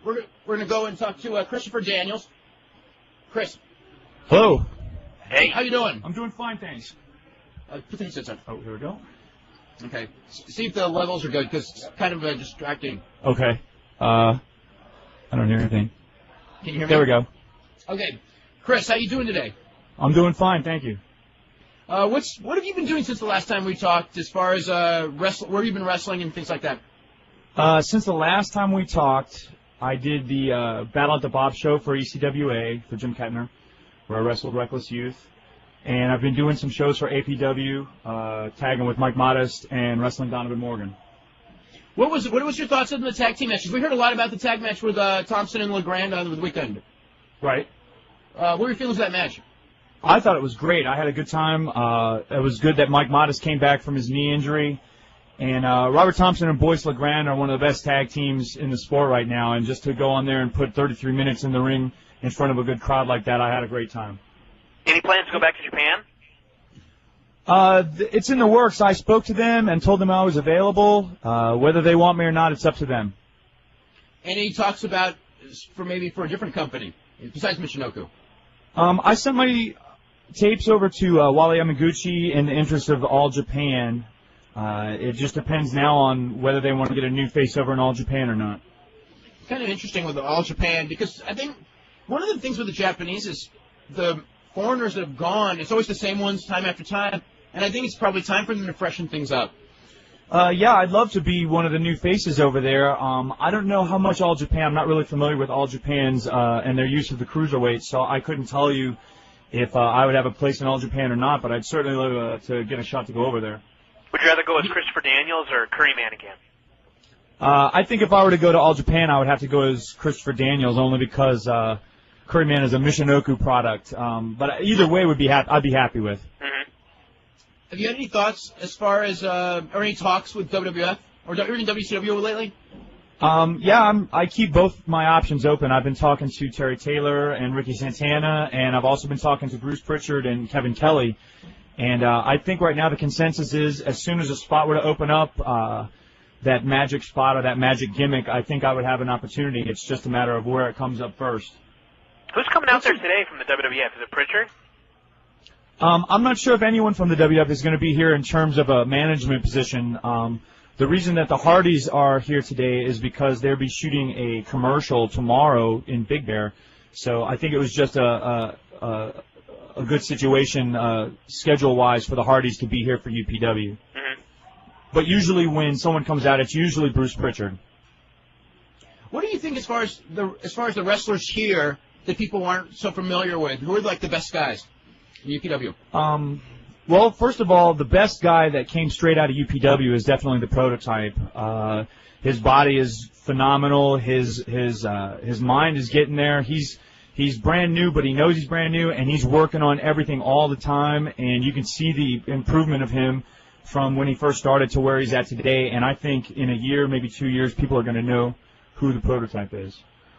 we're going to go and talk to Christopher Daniels. Chris. Hello. Hey. How you doing? I'm doing fine, thanks. Put the headsets on. Oh, here we go. Okay. See if the levels are good, because it's kind of distracting. Okay. I don't hear anything. Can you hear me? There we go. Okay. Chris, how you doing today? I'm doing fine, thank you. What have you been doing since the last time we talked, as far as where you've been wrestling and things like that? Since the last time we talked, I did the Battle at the Bob show for ECWA, for Jim Kettner, where I wrestled Reckless Youth. And I've been doing some shows for APW, tagging with Mike Modest and wrestling Donovan Morgan. What was your thoughts on the tag team matches? We heard a lot about the tag match with Thompson and LeGrand on the weekend. Right. What were your feelings of that match? I thought it was great. I had a good time. It was good that Mike Modest came back from his knee injury. And Robert Thompson and Boyce LeGrand are one of the best tag teams in the sport right now. And just to go on there and put 33 minutes in the ring in front of a good crowd like that, I had a great time. Any plans to go back to Japan? It's in the works. I spoke to them and told them I was available. Whether they want me or not, it's up to them. And he talks about for a different company besides Michinoku. I sent my tapes over to Wale Yamaguchi in the interest of All Japan. It just depends now on whether they want to get a new face over in All Japan or not. Kind of interesting with the All Japan, because I think one of the things with the Japanese is the foreigners that have gone, it's always the same ones time after time, and I think it's probably time for them to freshen things up. Yeah, I'd love to be one of the new faces over there. I don't know how much All Japan, I'm not really familiar with All Japan's and their use of the cruiserweights, so I couldn't tell you if I would have a place in All Japan or not, but I'd certainly love to get a shot to go over there. Would you rather go as Christopher Daniels or Curryman again? I think if I were to go to All Japan, I would have to go as Christopher Daniels, only because Curryman is a Michinoku product. But either way, I'd be happy with. Mm-hmm. Have you had any thoughts as far as or any talks with WWF or even WCW lately? Yeah, I keep both my options open. I've been talking to Terry Taylor and Ricky Santana, and I've also been talking to Bruce Pritchard and Kevin Kelly. And I think right now the consensus is, as soon as a spot were to open up, that magic spot or that magic gimmick, I think I would have an opportunity. It's just a matter of where it comes up first. Who's coming out there today from the WWF? Is it Pritchard? I'm not sure if anyone from the WWF is going to be here in terms of a management position. The reason that the Hardys are here today is because they'll be shooting a commercial tomorrow in Big Bear. So I think it was just a good situation schedule-wise for the Hardys to be here for UPW. Mm-hmm. But usually when someone comes out, it's usually Bruce Pritchard. What do you think as far as the wrestlers here that people aren't so familiar with? Who are like the best guys in UPW? Well, first of all, the best guy that came straight out of UPW is definitely the Prototype. His body is phenomenal. His mind is getting there. He's brand new, but he knows he's brand new, and he's working on everything all the time. And you can see the improvement of him from when he first started to where he's at today. And I think in a year, maybe 2 years, people are going to know who the Prototype is.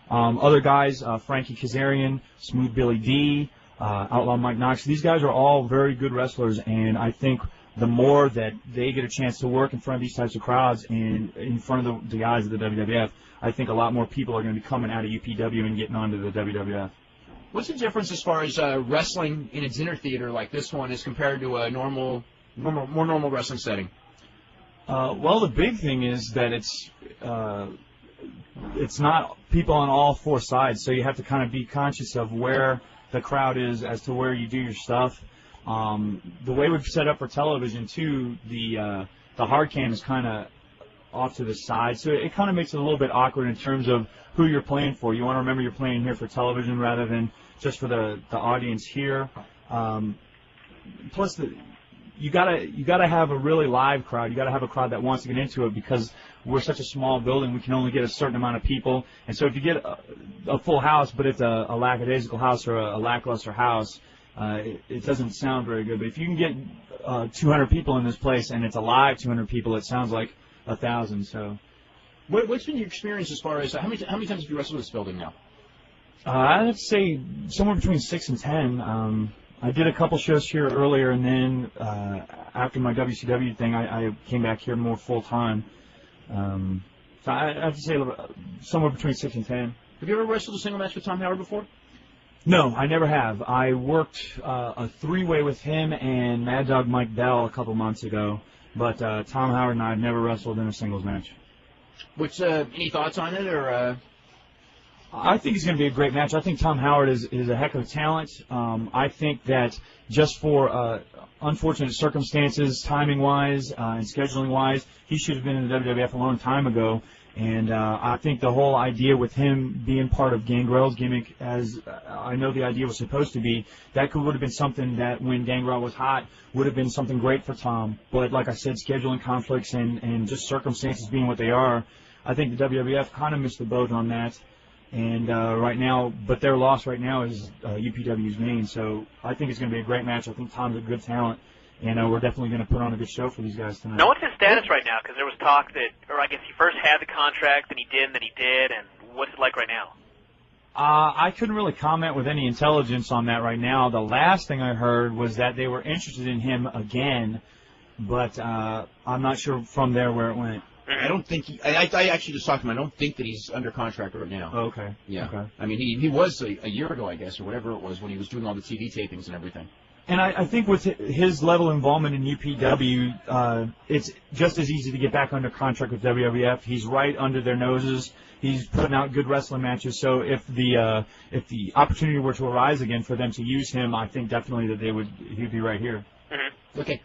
Other guys, Frankie Kazarian, Smooth Billy D, Outlaw Mike Knox, these guys are all very good wrestlers, and I think the more that they get a chance to work in front of these types of crowds and in front of the eyes of the WWF, I think a lot more people are going to be coming out of UPW and getting onto the WWF. What's the difference as far as wrestling in a dinner theater like this one as compared to a more normal wrestling setting? Well, the big thing is that it's not people on all four sides, so you have to kind of be conscious of where the crowd is as to where you do your stuff. The way we've set up for television, too, the hard cam is kind of off to the side, so it kind of makes it a little bit awkward in terms of who you're playing for. You want to remember you're playing here for television rather than just for the audience here. Plus, you gotta have a really live crowd. You gotta have a crowd that wants to get into it, because we're such a small building. We can only get a certain amount of people, and so if you get a full house, but it's a lackadaisical house or a lackluster house, it doesn't sound very good. But if you can get 200 people in this place and it's a live 200 people, it sounds like 1,000. So, what's been your experience as far as how many times have you wrestled this building now? I'd say somewhere between 6 and 10. I did a couple shows here earlier, and then after my WCW thing, I came back here more full time. So I have to say somewhere between 6 and 10. Have you ever wrestled a single match with Tom Howard before? No, I never have. I worked a three-way with him and Mad Dog Mike Bell a couple months ago, but Tom Howard and I have never wrestled in a singles match. Any thoughts on it, or? I think it's going to be a great match. I think Tom Howard is a heck of a talent. I think that just for unfortunate circumstances, timing-wise and scheduling-wise, he should have been in the WWF a long time ago. And I think the whole idea with him being part of Gangrel's gimmick, as I know the idea was supposed to be, that would have been something that when Gangrel was hot would have been something great for Tom. But like I said, scheduling conflicts and just circumstances being what they are, I think the WWF kind of missed the boat on that. And right now, but their loss right now is UPW's main. So I think it's going to be a great match. I think Tom's a good talent. And we're definitely going to put on a good show for these guys tonight. Now, what's his status right now? Because there was talk that, or I guess he first had the contract, then he did, and then he did, and what's it like right now? I couldn't really comment with any intelligence on that right now. The last thing I heard was that they were interested in him again, but I'm not sure from there where it went. I don't think I actually just talked to him. I don't think that he's under contract right now. Oh, okay. Yeah. Okay. I mean, he was a year ago, I guess, or whatever it was, when he was doing all the TV tapings and everything. And I think with his level of involvement in UPW, it's just as easy to get back under contract with WWF. He's right under their noses. He's putting out good wrestling matches. So if the opportunity were to arise again for them to use him, I think definitely that he'd be right here. Mm-hmm. Okay.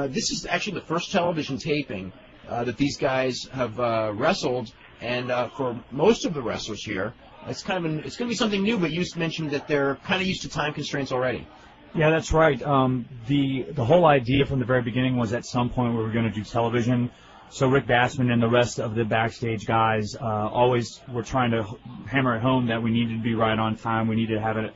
This is actually the first television taping that these guys have wrestled, and for most of the wrestlers here, it's going to be something new. But you mentioned that they're kind of used to time constraints already. Yeah, that's right. The whole idea from the very beginning was at some point we were going to do television. So Rick Bassman and the rest of the backstage guys always were trying to hammer it home that we needed to be right on time. We needed to have it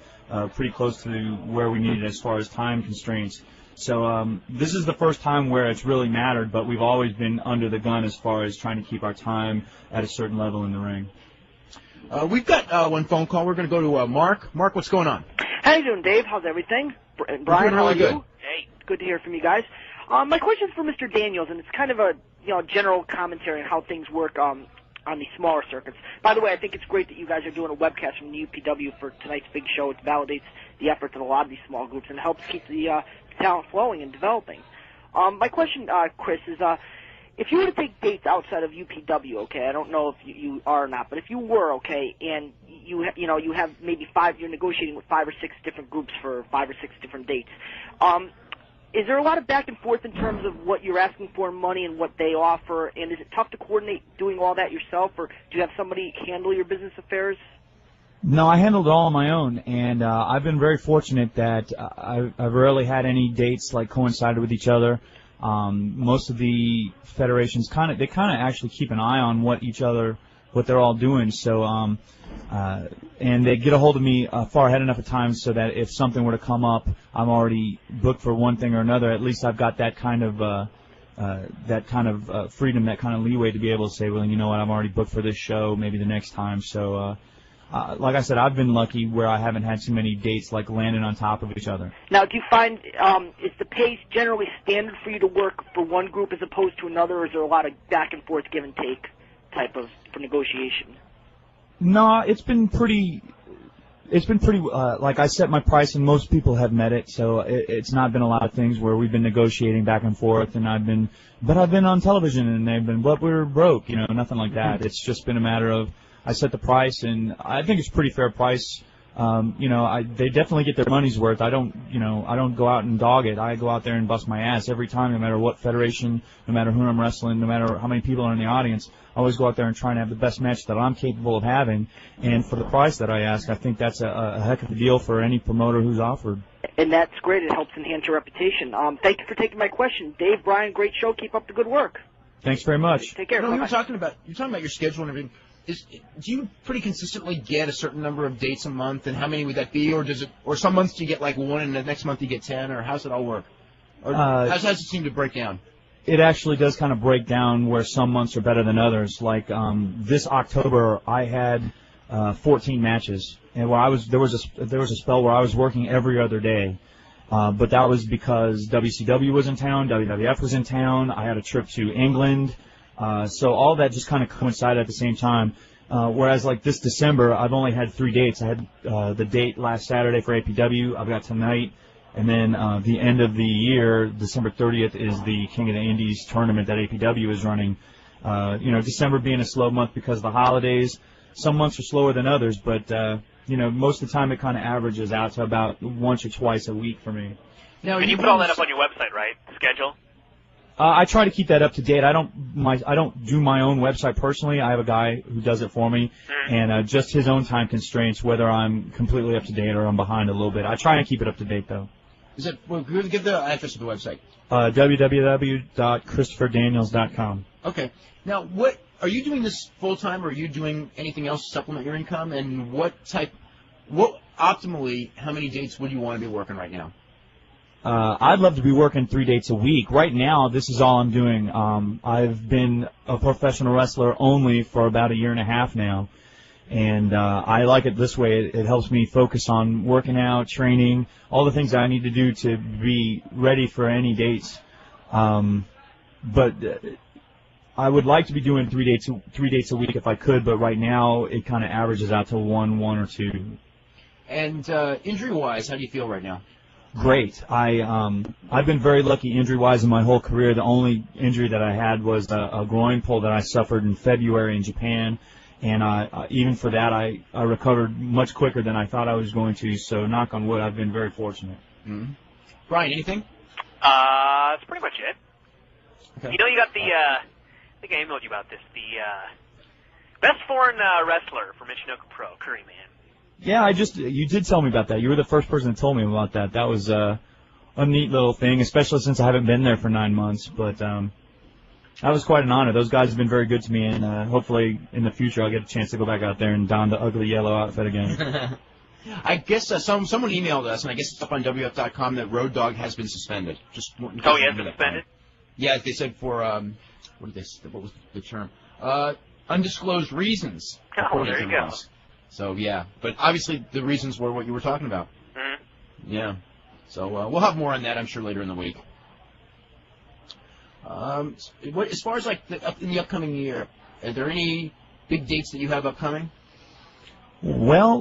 pretty close to where we needed as far as time constraints. So this is the first time where it's really mattered, but we've always been under the gun as far as trying to keep our time at a certain level in the ring. We've got one phone call. We're going to go to Mark. Mark, what's going on? How you doing, Dave? How's everything? Brian, how are really good. you? Hey, good to hear from you guys. My question's for Mr. Daniels, and it's kind of a general commentary on how things work on the smaller circuits. By the way, I think it's great that you guys are doing a webcast from the UPW for tonight's big show. It validates the efforts of a lot of these small groups and helps keep the talent flowing and developing. My question, Chris, is if you were to take dates outside of UPW, okay, I don't know if you are or not, but if you were, okay, and you have maybe you're negotiating with 5 or 6 different groups for 5 or 6 different dates, is there a lot of back and forth in terms of what you're asking for in money and what they offer, and is it tough to coordinate doing all that yourself, or do you have somebody handle your business affairs? No, I handled it all on my own, and I've been very fortunate that I've rarely had any dates like coincided with each other. Most of the federations kind of actually keep an eye on what they're all doing. So, and they get a hold of me far ahead enough of time so that if something were to come up, I'm already booked for one thing or another. At least I've got that kind of freedom, that kind of leeway to be able to say, well, you know what, I'm already booked for this show, maybe the next time. So, like I said, I've been lucky where I haven't had too many dates like landing on top of each other. Now, do you find is the pace generally standard for you to work for one group as opposed to another, or is there a lot of back and forth, give and take type of negotiation? No, it's been pretty. Like I set my price, and most people have met it. So it's not been a lot of things where we've been negotiating back and forth, and I've been on television, and they've been, but we're broke, nothing like that. It's just been a matter of I set the price, and I think it's a pretty fair price. They definitely get their money's worth. I don't go out and dog it. I go out there and bust my ass every time, no matter what federation, no matter who I'm wrestling, no matter how many people are in the audience. I always go out there and try and have the best match that I'm capable of having. And for the price that I ask, I think that's a heck of a deal for any promoter who's offered. And that's great. It helps enhance your reputation. Thank you for taking my question. Dave, Brian, great show. Keep up the good work. Thanks very much. Take care. You're talking about your schedule and everything. Do you pretty consistently get a certain number of dates a month, and how many would that be, or some months you get like 1, and the next month you get 10, or how's it all work? Or how does it seem to break down? It actually does kind of break down where some months are better than others. Like this October, I had 14 matches, and there was a spell where I was working every other day. But that was because WCW was in town, WWF was in town. I had a trip to England. So all that just kind of coincided at the same time. Whereas like this December, I've only had 3 dates. I had the date last Saturday for APW. I've got tonight. And then the end of the year, December 30th, is the King of the Indies tournament that APW is running. December being a slow month because of the holidays. Some months are slower than others, but, most of the time it kind of averages out to about once or twice a week for me. Now, and you put all that up on your website, right? Schedule? I try to keep that up to date. I don't do my own website personally. I have a guy who does it for me, and just his own time constraints, whether I'm completely up to date or I'm behind a little bit. I try and keep it up to date, though. Give the address of the website. www.christopherdaniels.com. Okay. Now, what are you doing this full time, or are you doing anything else to supplement your income? And optimally, how many dates would you want to be working right now? I'd love to be working 3 dates a week. Right now, this is all I'm doing. I've been a professional wrestler only for about 1.5 years now. And I like it this way. It helps me focus on working out, training, all the things that I need to do to be ready for any dates. But I would like to be doing 3 dates a week if I could, but right now it kind of averages out to one or two. And injury-wise, how do you feel right now? Great. I've been very lucky injury-wise in my whole career. The only injury that I had was a groin pull that I suffered in February in Japan. And even for that, I recovered much quicker than I thought I was going to. So, knock on wood, I've been very fortunate. Mm-hmm. Brian, anything? That's pretty much it. Okay. You got the, I think I emailed you about this, the best foreign wrestler for Michinoku Pro, Curry Man. Yeah, you did tell me about that. You were the first person that told me about that. That was a neat little thing, especially since I haven't been there for 9 months. But that was quite an honor. Those guys have been very good to me, and hopefully in the future I'll get a chance to go back out there and don the ugly yellow outfit again. I guess someone emailed us, and I guess it's up on WF.com that Road Dogg has been suspended. He has been suspended? Yeah, they said for, what was the term? Undisclosed reasons. Oh, there you go. Us. So, yeah. But obviously the reasons were what you were talking about. Mm-hmm. Yeah. So we'll have more on that, I'm sure, later in the week. As far as in the upcoming year, are there any big dates that you have upcoming? Well,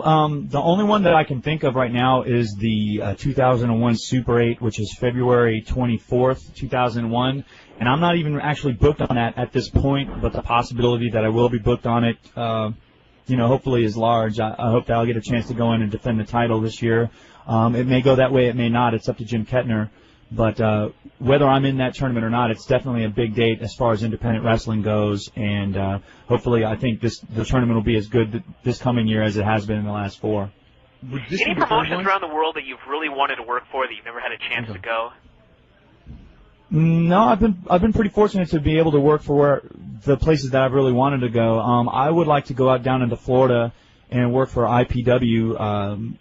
the only one that I can think of right now is the 2001 Super 8, which is February 24th, 2001. And I'm not even actually booked on that at this point, but the possibility that I will be booked on it, hopefully is large. I hope that I'll get a chance to go in and defend the title this year. It may go that way, it may not. It's up to Jim Kettner. But whether I'm in that tournament or not, it's definitely a big date as far as independent wrestling goes. And hopefully I think the tournament will be as good this coming year as it has been in the last 4. Any promotions around the world that you've really wanted to work for that you've never had a chance to go? No, I've been pretty fortunate to be able to work for the places that I've really wanted to go. I would like to go out down into Florida and work for IPW.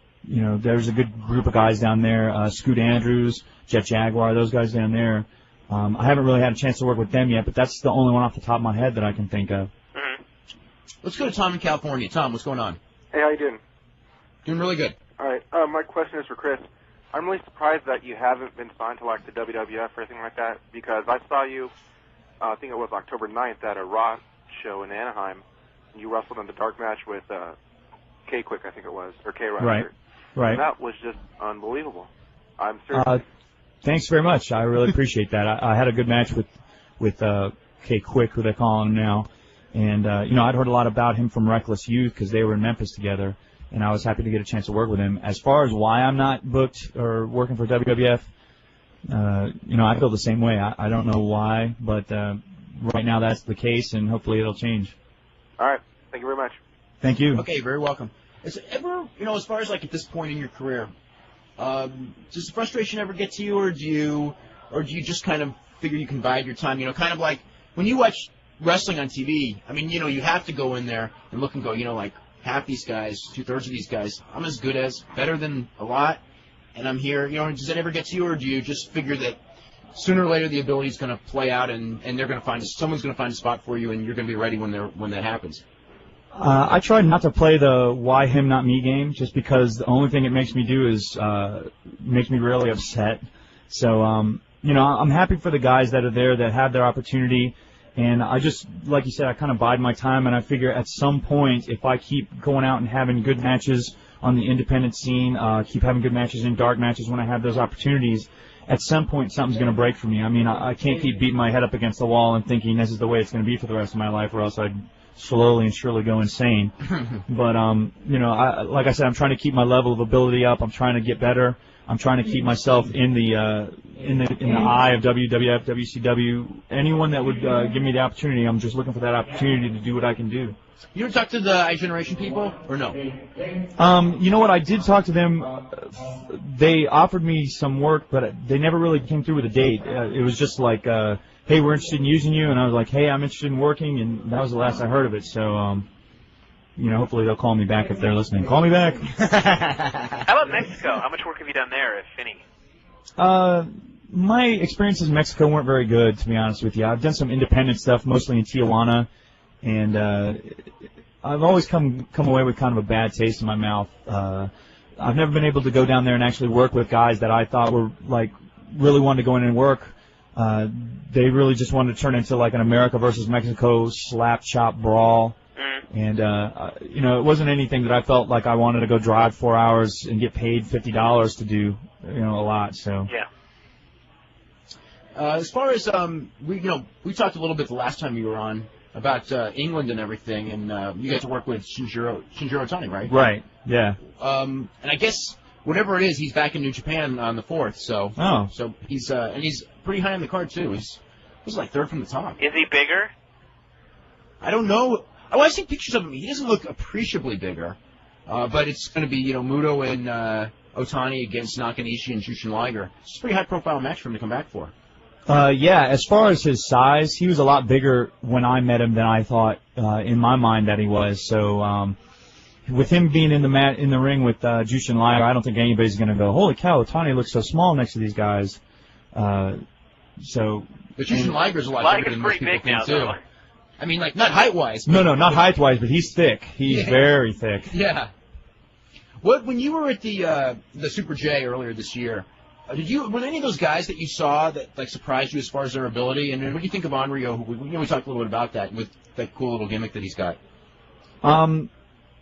There's a good group of guys down there, Scoot Andrews, Jet Jaguar, those guys down there. I haven't really had a chance to work with them yet, but that's the only one off the top of my head that I can think of. Mm-hmm. Let's go to Tom in California. Tom, what's going on? Hey, how you doing? Doing really good. All right. My question is for Chris. I'm really surprised that you haven't been signed to the WWF or anything like that, because I saw you, I think it was October 9th at a Raw show in Anaheim, and you wrestled in the dark match with K-Quick, I think it was, or K-Rider. Right. And that was just unbelievable. I'm serious. Thanks very much. I really appreciate that. I had a good match with K-Quick, who they're calling him now. And, I'd heard a lot about him from Reckless Youth because they were in Memphis together, and I was happy to get a chance to work with him. As far as why I'm not booked or working for WWF, I feel the same way. I don't know why, but right now that's the case, and hopefully it'll change. All right. Thank you very much. Thank you. Okay, very welcome. Is it ever, as far as at this point in your career, does the frustration ever get to you, or do you just kind of figure you can bide your time? Kind of like when you watch wrestling on TV. I mean, you have to go in there and look and go, half these guys, 2/3 of these guys, I'm as good as, better than a lot, and I'm here. Does that ever get to you, or do you just figure that sooner or later the ability is going to play out, and they're going to someone's going to find a spot for you, and you're going to be ready when that happens? I try not to play the why him not me game, just because the only thing it makes me do is make me really upset. So I'm happy for the guys that are there that have their opportunity, And I just, like you said, I kind of bide my time, and I figure at some point, if I keep going out and having good matches on the independent scene, keep having good matches in dark matches when I have those opportunities, at some point something's going to break for me. I mean, I can't keep beating my head up against the wall and thinking this is the way it's going to be for the rest of my life, or else I'd slowly and surely go insane. But, like I said, I'm trying to keep my level of ability up. I'm trying to get better. I'm trying to keep myself in the eye of WWF, WCW. Anyone that would give me the opportunity, I'm just looking for that opportunity to do what I can do. You ever talk to the iGeneration people, or no? You know what? I did talk to them. They offered me some work, but they never really came through with a date. It was just like, hey, we're interested in using you, and I was like, hey, I'm interested in working, and that was the last I heard of it. So, hopefully they'll call me back if they're listening. Call me back. How about Mexico? How much work have you done there, if any? My experiences in Mexico weren't very good, to be honest with you. I've done some independent stuff, mostly in Tijuana, and I've always come away with kind of a bad taste in my mouth. I've never been able to go down there and actually work with guys that I thought were, like, really wanted to go in and work. They really just wanted to turn into, like, an America versus Mexico slap-chop brawl. And, it wasn't anything that I felt like I wanted to go drive 4 hours and get paid $50 to do, a lot, so. Yeah. As far as, we talked a little bit the last time you were on about England and everything, and you got to work with Shinjiro Otani, right? Right, yeah. And I guess whatever it is, he's back in New Japan on the 4th, so. Oh. So he's, and he's pretty high on the card, too. He's like third from the top. Is he bigger? I don't know. Oh, I've seen pictures of him. He doesn't look appreciably bigger, but it's going to be, Muto and Otani against Nakanishi and Jushin Liger. It's a pretty high-profile match for him to come back for. Yeah, as far as his size, he was a lot bigger when I met him than I thought in my mind that he was. So with him being in the ring with Jushin Liger, I don't think anybody's going to go, holy cow, Otani looks so small next to these guys. But Jushin Liger's a lot bigger than most people think, too. Though. I mean, like, not height-wise. No, not height-wise, but he's thick. He's very thick. Yeah. When you were at the Super J earlier this year, were there any of those guys that you saw that, like, surprised you as far as their ability? And what do you think of Onryo? We talked a little bit about that with that cool little gimmick that he's got.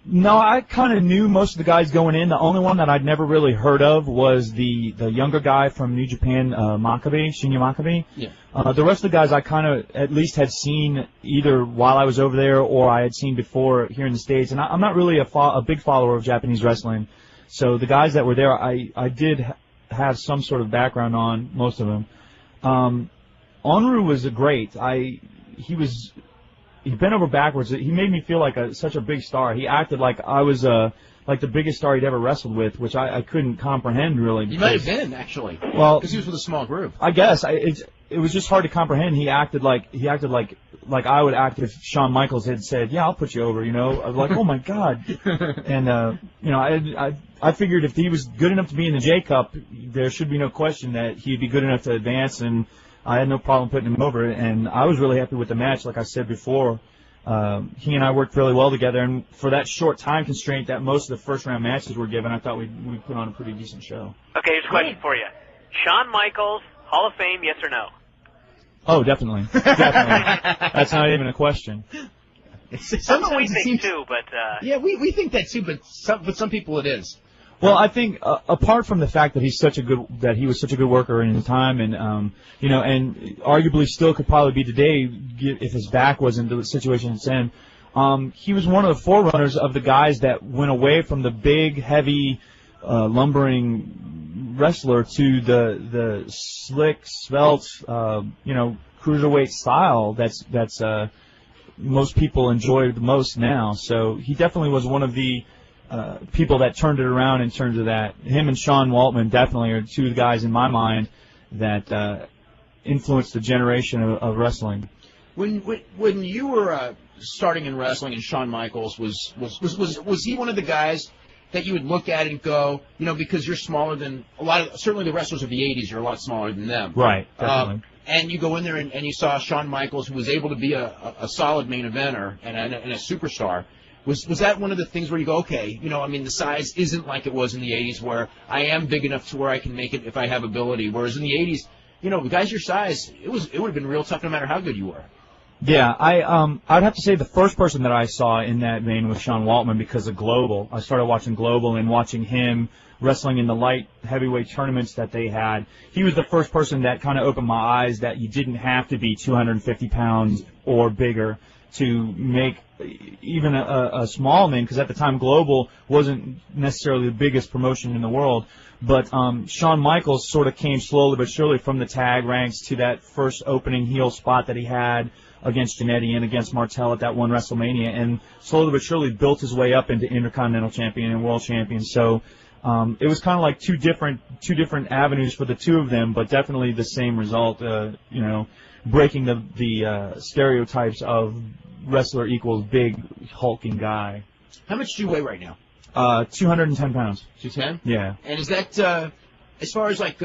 No, I kind of knew most of the guys going in. The only one that I'd never really heard of was the younger guy from New Japan, Shinya Makabe. Yeah. The rest of the guys I kind of at least had seen either while I was over there or I had seen before here in the States. And I'm not really a big follower of Japanese wrestling. So the guys that were there, I did have some sort of background on most of them. Onru was great. He bent over backwards. He made me feel like such a big star. He acted like I was like the biggest star he'd ever wrestled with, which I couldn't comprehend really. He might have been actually. Well, because he was with a small group. I guess it was just hard to comprehend. He acted like I would act if Shawn Michaels had said, "Yeah, I'll put you over." I was like, "Oh my God!" And I figured if he was good enough to be in the J Cup, there should be no question that he'd be good enough to advance, and I had no problem putting him over. And I was really happy with the match. Like I said before, he and I worked really well together, and for that short time constraint that most of the first round matches were given, I thought we put on a pretty decent show. Okay, here's a question for you: Shawn Michaels, Hall of Fame, yes or no? Oh, definitely. That's not even a question. Some we think too, but yeah, we think that too, but some people it is. Well, I think apart from the fact that he was such a good worker in his time, and and arguably still could probably be today if his back wasn't the situation it's in. He was one of the forerunners of the guys that went away from the big, heavy, lumbering wrestler to the slick, svelte, cruiserweight style that's most people enjoy the most now. So he definitely was one of the people that turned it around in terms of that. Him and Sean Waltman definitely are two of the guys in my mind that influenced the generation of wrestling. When you were starting in wrestling, and Shawn Michaels was he one of the guys that you would look at and go, because you're smaller than certainly the wrestlers of the 80s, you're a lot smaller than them. Right, definitely. And you go in there and you saw Shawn Michaels, who was able to be a solid main eventer and a superstar. Was that one of the thhave you go, okay, the size isn't like it was in the 80s where I am big enough to where I can make it if I have ability, whereas in the 80s, guys your size, it would have been real tough no matter how good you were. Yeah, I'd have to say the first person that I saw in that vein was Sean Waltman because of Global. I started watching Global and watching him wrestling in the light heavyweight tournaments that they had. He was the first person that kind of opened my eyes that you didn't have to be 250 pounds or bigger to make even a small name, because at the time Global wasn't necessarily the biggest promotion in the world. But Shawn Michaels sort of came slowly but surely from the tag ranks to that first opening heel spot that he had against Jannetty and against Martel at that one WrestleMania, and slowly but surely built his way up into Intercontinental Champion and World Champion. So it was kind of like two different avenues for the two of them, but definitely the same result. Breaking the stereotypes of wrestler equals big hulking guy. How much do you weigh right now? 210 pounds. 210? Yeah. And is that as far as like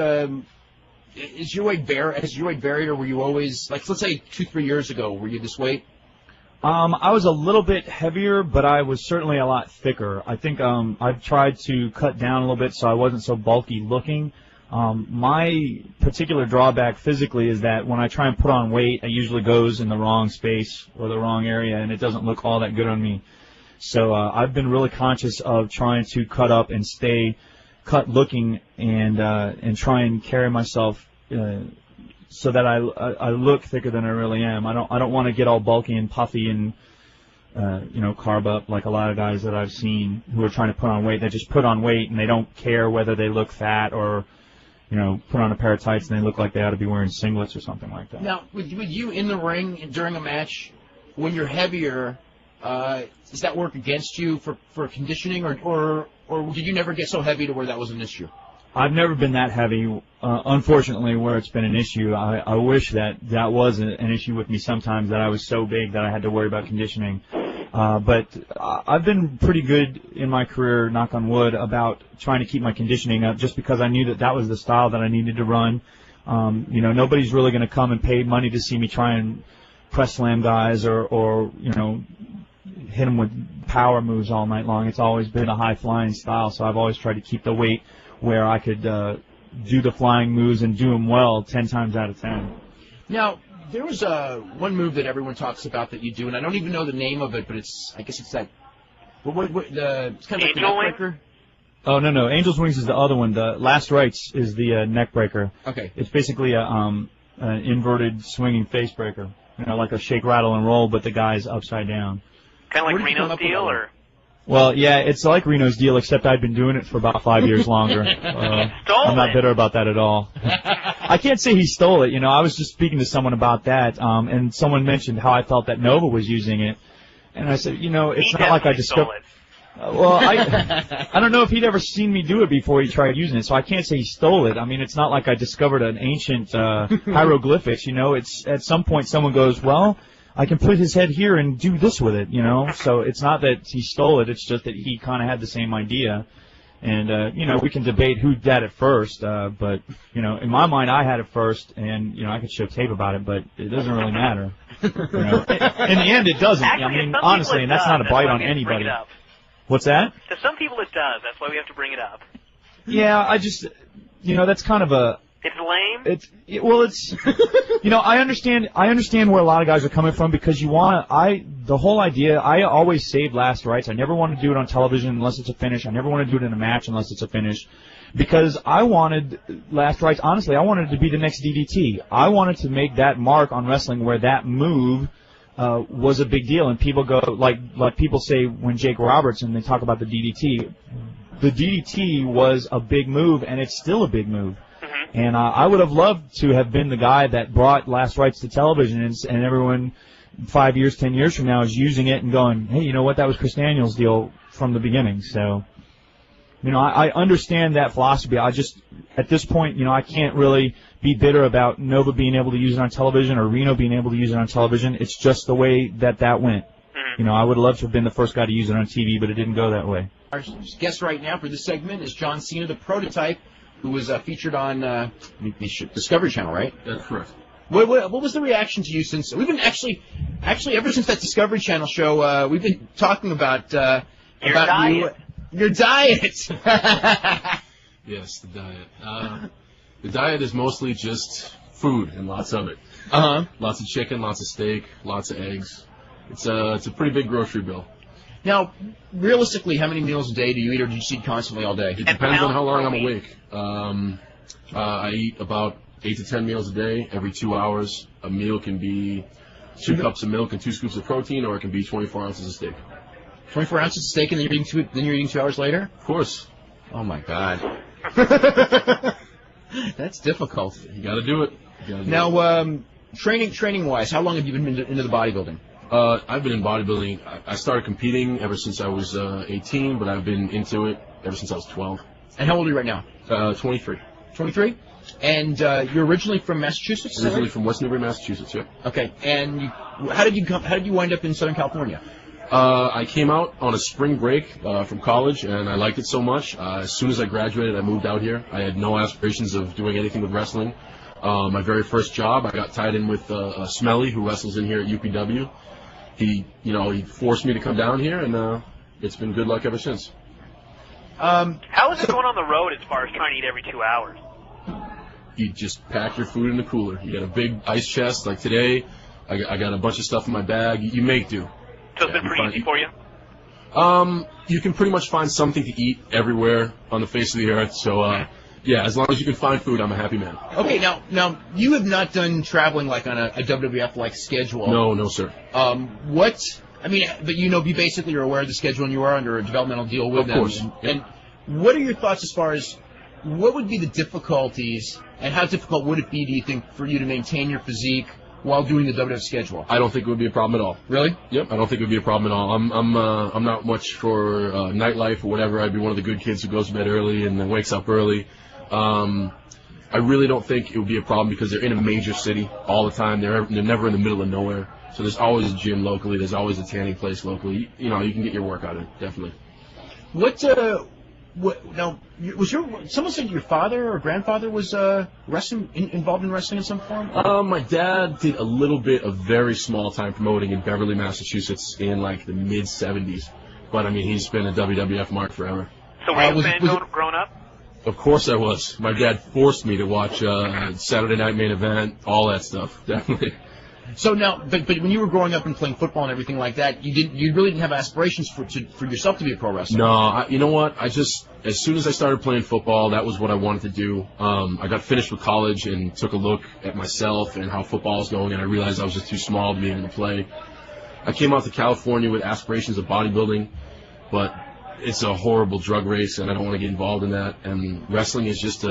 is your weight varied, or were you always, like, let's say 2-3 years ago, were you this weight? I was a little bit heavier, but I was certainly a lot thicker. I think I've tried to cut down a little bit so I wasn't so bulky looking. My particular drawback physically is that when I try and put on weight, it usually goes in the wrong space or the wrong area, and it doesn't look all that good on me. So I've been really conscious of trying to cut up and stay cut looking and try and carry myself so that I look thicker than I really am. I don't want to get all bulky and puffy and carb up like a lot of guys that I've seen who are trying to put on weight. They just put on weight and they don't care whether they look fat or put on a pair of tights and they look like they ought to be wearing singlets or something like that. Now, with you in the ring during a match, when you're heavier, does that work against you for conditioning, or did you never get so heavy to where that was an issue? I've never been that heavy, unfortunately, where it's been an issue. I wish that was an issue with me sometimes, that I was so big that I had to worry about conditioning. But I've been pretty good in my career, knock on wood, about trying to keep my conditioning up, just because I knew that was the style that I needed to run. Nobody's really going to come and pay money to see me try and press slam guys or hit them with power moves all night long. It's always been a high-flying style, so I've always tried to keep the weight where I could do the flying moves and do them well 10 times out of 10. Now, there was one move that everyone talks about that you do, and I don't even know the name of it, but I guess it's that. It's kind of like the neck breaker. Oh, no. Angel's Wings is the other one. The Last Rites is the neck breaker. Okay. It's basically an inverted swinging face breaker. Like a shake, rattle, and roll, but the guy's upside down. Kind of like Reno's deal, or? Well, yeah, it's like Reno's deal, except I've been doing it for about 5 years longer. I'm not bitter about that at all. I can't say he stole it. I was just speaking to someone about that, and someone mentioned how I felt that Nova was using it, and I said, it's not like I discovered it. Well, I don't know if he'd ever seen me do it before he tried using it, so I can't say he stole it. I mean, it's not like I discovered an ancient hieroglyphics. It's at some point someone goes, well, I can put his head here and do this with it, So it's not that he stole it. It's just that he kind of had the same idea. And, we can debate who did it first. But, in my mind, I had it first. And, I could show tape about it, but it doesn't really matter. In the end, it doesn't. Actually, honestly, and that's not a bite on anybody. What's that? To some people it does. That's why we have to bring it up. Yeah, I just, that's kind of a... It's lame? It's I understand where a lot of guys are coming from, because the whole idea, I always saved Last Rites. I never want to do it on television unless it's a finish. I never want to do it in a match unless it's a finish, because I wanted Last Rites, honestly, I wanted it to be the next DDT. I wanted to make that mark on wrestling where that move was a big deal, and people go, like people say when Jake Roberts, and they talk about the DDT. The DDT was a big move, and it's still a big move. And I would have loved to have been the guy that brought Last Rites to television, and everyone 5 years, 10 years from now is using it and going, hey, you know what, that was Chris Daniels' deal from the beginning. So, I understand that philosophy. I just, at this point, I can't really be bitter about Nova being able to use it on television or Reno being able to use it on television. It's just the way that went. I would love to have been the first guy to use it on TV, but it didn't go that way. Our guest right now for this segment is John Cena, the Prototype, who was featured on Discovery Channel, right? That's correct. What was the reaction to you since we've been actually ever since that Discovery Channel show? We've been talking about your diet. Your diet. Yes, the diet. The diet is mostly just food and lots of it. Lots of chicken, lots of steak, lots of eggs. It's a pretty big grocery bill. Now, realistically, how many meals a day do you eat, or do you just eat constantly all day? It depends on how long I'm awake. I eat about 8 to 10 meals a day, every 2 hours. A meal can be 2 cups of milk and 2 scoops of protein, or it can be 24 ounces of steak. 24 ounces of steak, and then you're eating 2 hours later? Of course. Oh, my God. That's difficult. You got to do it. Now, training-wise, how long have you been into the bodybuilding? I've been in bodybuilding. I started competing ever since I was 18, but I've been into it ever since I was 12. And how old are you right now? 23. 23? And you're originally from Massachusetts? Originally from West Newbury, Massachusetts, yeah. Okay. And how did you wind up in Southern California? I came out on a spring break from college, and I liked it so much. As soon as I graduated, I moved out here. I had no aspirations of doing anything with wrestling. My very first job, I got tied in with Smelly, who wrestles in here at UPW. He forced me to come down here, and it's been good luck ever since. How is it going on the road as far as trying to eat every 2 hours? You just pack your food in the cooler. You got a big ice chest. Like today, I got a bunch of stuff in my bag. You make do. So it's been pretty easy for you? You can pretty much find something to eat everywhere on the face of the earth. So, yeah, as long as you can find food, I'm a happy man. Okay, now you have not done traveling like on a WWF-like schedule. No, sir. But you basically are aware of the schedule and you are under a developmental deal with them. Of course. And what are your thoughts as far as what would be the difficulties and how difficult would it be, do you think, for you to maintain your physique while doing the WWF schedule? I don't think it would be a problem at all. Really? Yep, I don't think it would be a problem at all. I'm not much for nightlife or whatever. I'd be one of the good kids who goes to bed early and then wakes up early. I really don't think it would be a problem because they're in a major city all the time. They're never in the middle of nowhere. So there's always a gym locally. There's always a tanning place locally. You can get your workout in, definitely. Someone said your father or grandfather was involved in wrestling in some form? My dad did a little bit of very small time promoting in Beverly, Massachusetts in like the mid 70s. But I mean, he's been a WWF mark forever. So were you a fan growing up? Of course I was. My dad forced me to watch Saturday Night Main Event, all that stuff, definitely. So now, but when you were growing up and playing football and everything like that, you really didn't have aspirations for yourself to be a pro wrestler. No, you know what? As soon as I started playing football, that was what I wanted to do. I got finished with college and took a look at myself and how football was going, and I realized I was just too small to be able to play. I came out to California with aspirations of bodybuilding, but it's a horrible drug race, and I don't want to get involved in that. And wrestling is just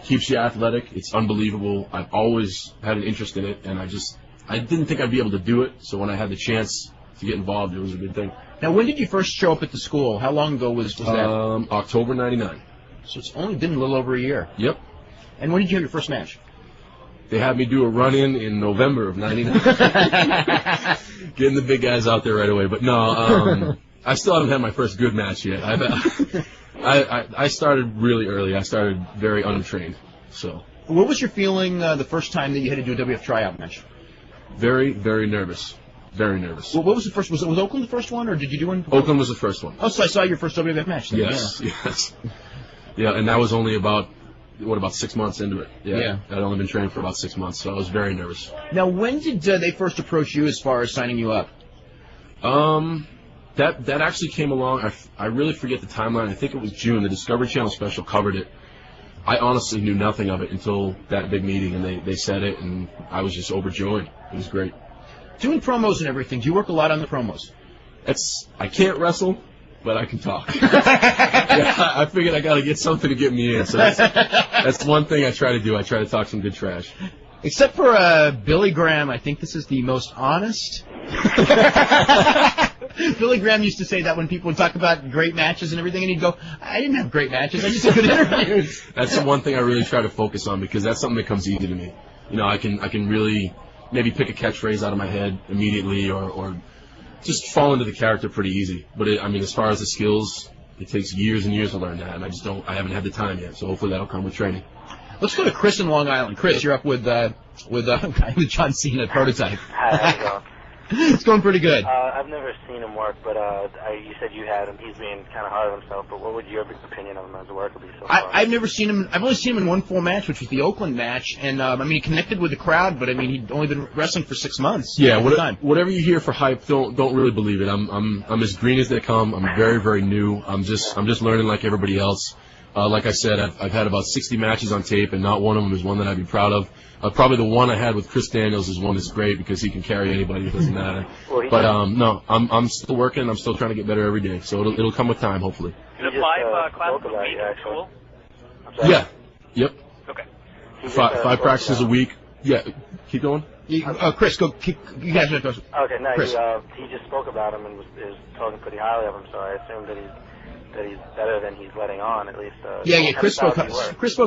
keeps you athletic. It's unbelievable. I've always had an interest in it, and I didn't think I'd be able to do it, so when I had the chance to get involved, it was a good thing. Now, when did you first show up at the school? How long ago was that? October 99. So it's only been a little over a year. Yep. And when did you have your first match? They had me do a run-in in November of 99. Getting the big guys out there right away. But no, I still haven't had my first good match yet. I started really early. I started very untrained. So. What was your feeling the first time that you had to do a WWF tryout match? Very, very nervous. Very nervous. Well, what was the first? Was Oakland the first one, or did you do one before? Oakland was the first one. Oh, so I saw your first WWF match then. Yes, yeah. Yes. Yeah, and that was only about 6 months into it. Yeah. I'd only been training for about 6 months, so I was very nervous. Now, when did they first approach you as far as signing you up? That actually came along. I really forget the timeline. I think it was June. The Discovery Channel special covered it. I honestly knew nothing of it until that big meeting, and they said it, and I was just overjoyed. It was great. Doing promos and everything, do you work a lot on the promos? I can't wrestle, but I can talk. Yeah, I figured I got to get something to get me in, so that's one thing I try to do. I try to talk some good trash. Except for Billy Graham, I think this is the most honest. Billy Graham used to say that when people would talk about great matches and everything, and he'd go, I didn't have great matches, I just had good interviews. That's the one thing I really try to focus on, because that's something that comes easy to me. I can really maybe pick a catchphrase out of my head immediately, or just fall into the character pretty easy. But as far as the skills, it takes years and years to learn that, and I haven't had the time yet, so hopefully that'll come with training. Let's go to Chris in Long Island. Chris, you're up with John Cena, Prototype. Hi, how's it going? It's going pretty good. I've never seen him work, but you said you had him. He's being kind of hard on himself, but what would your opinion of him as a worker be so far? I've never seen him. I've only seen him in one full match, which was the Oakland match, and I mean, he connected with the crowd, but I mean, he'd only been wrestling for 6 months. Yeah, whatever you hear for hype, don't really believe it. I'm as green as they come. I'm very, very new. I'm just learning like everybody else. Like I said, I've had about 60 matches on tape, and not one of them is one that I'd be proud of. Probably the one I had with Chris Daniels is one that's great because he can carry anybody. It doesn't matter. But no, I'm still working. I'm still trying to get better every day. So it'll come with time, hopefully. The 5 classes a week is cool. Yeah. Yep. Okay. 5 practices a week. Yeah. Keep going. Chris, go. You guys are those. Okay. No, Chris. he just spoke about him and is talking pretty highly of him. So I assume that he's better than he's letting on, at least. Yeah. Chris spoke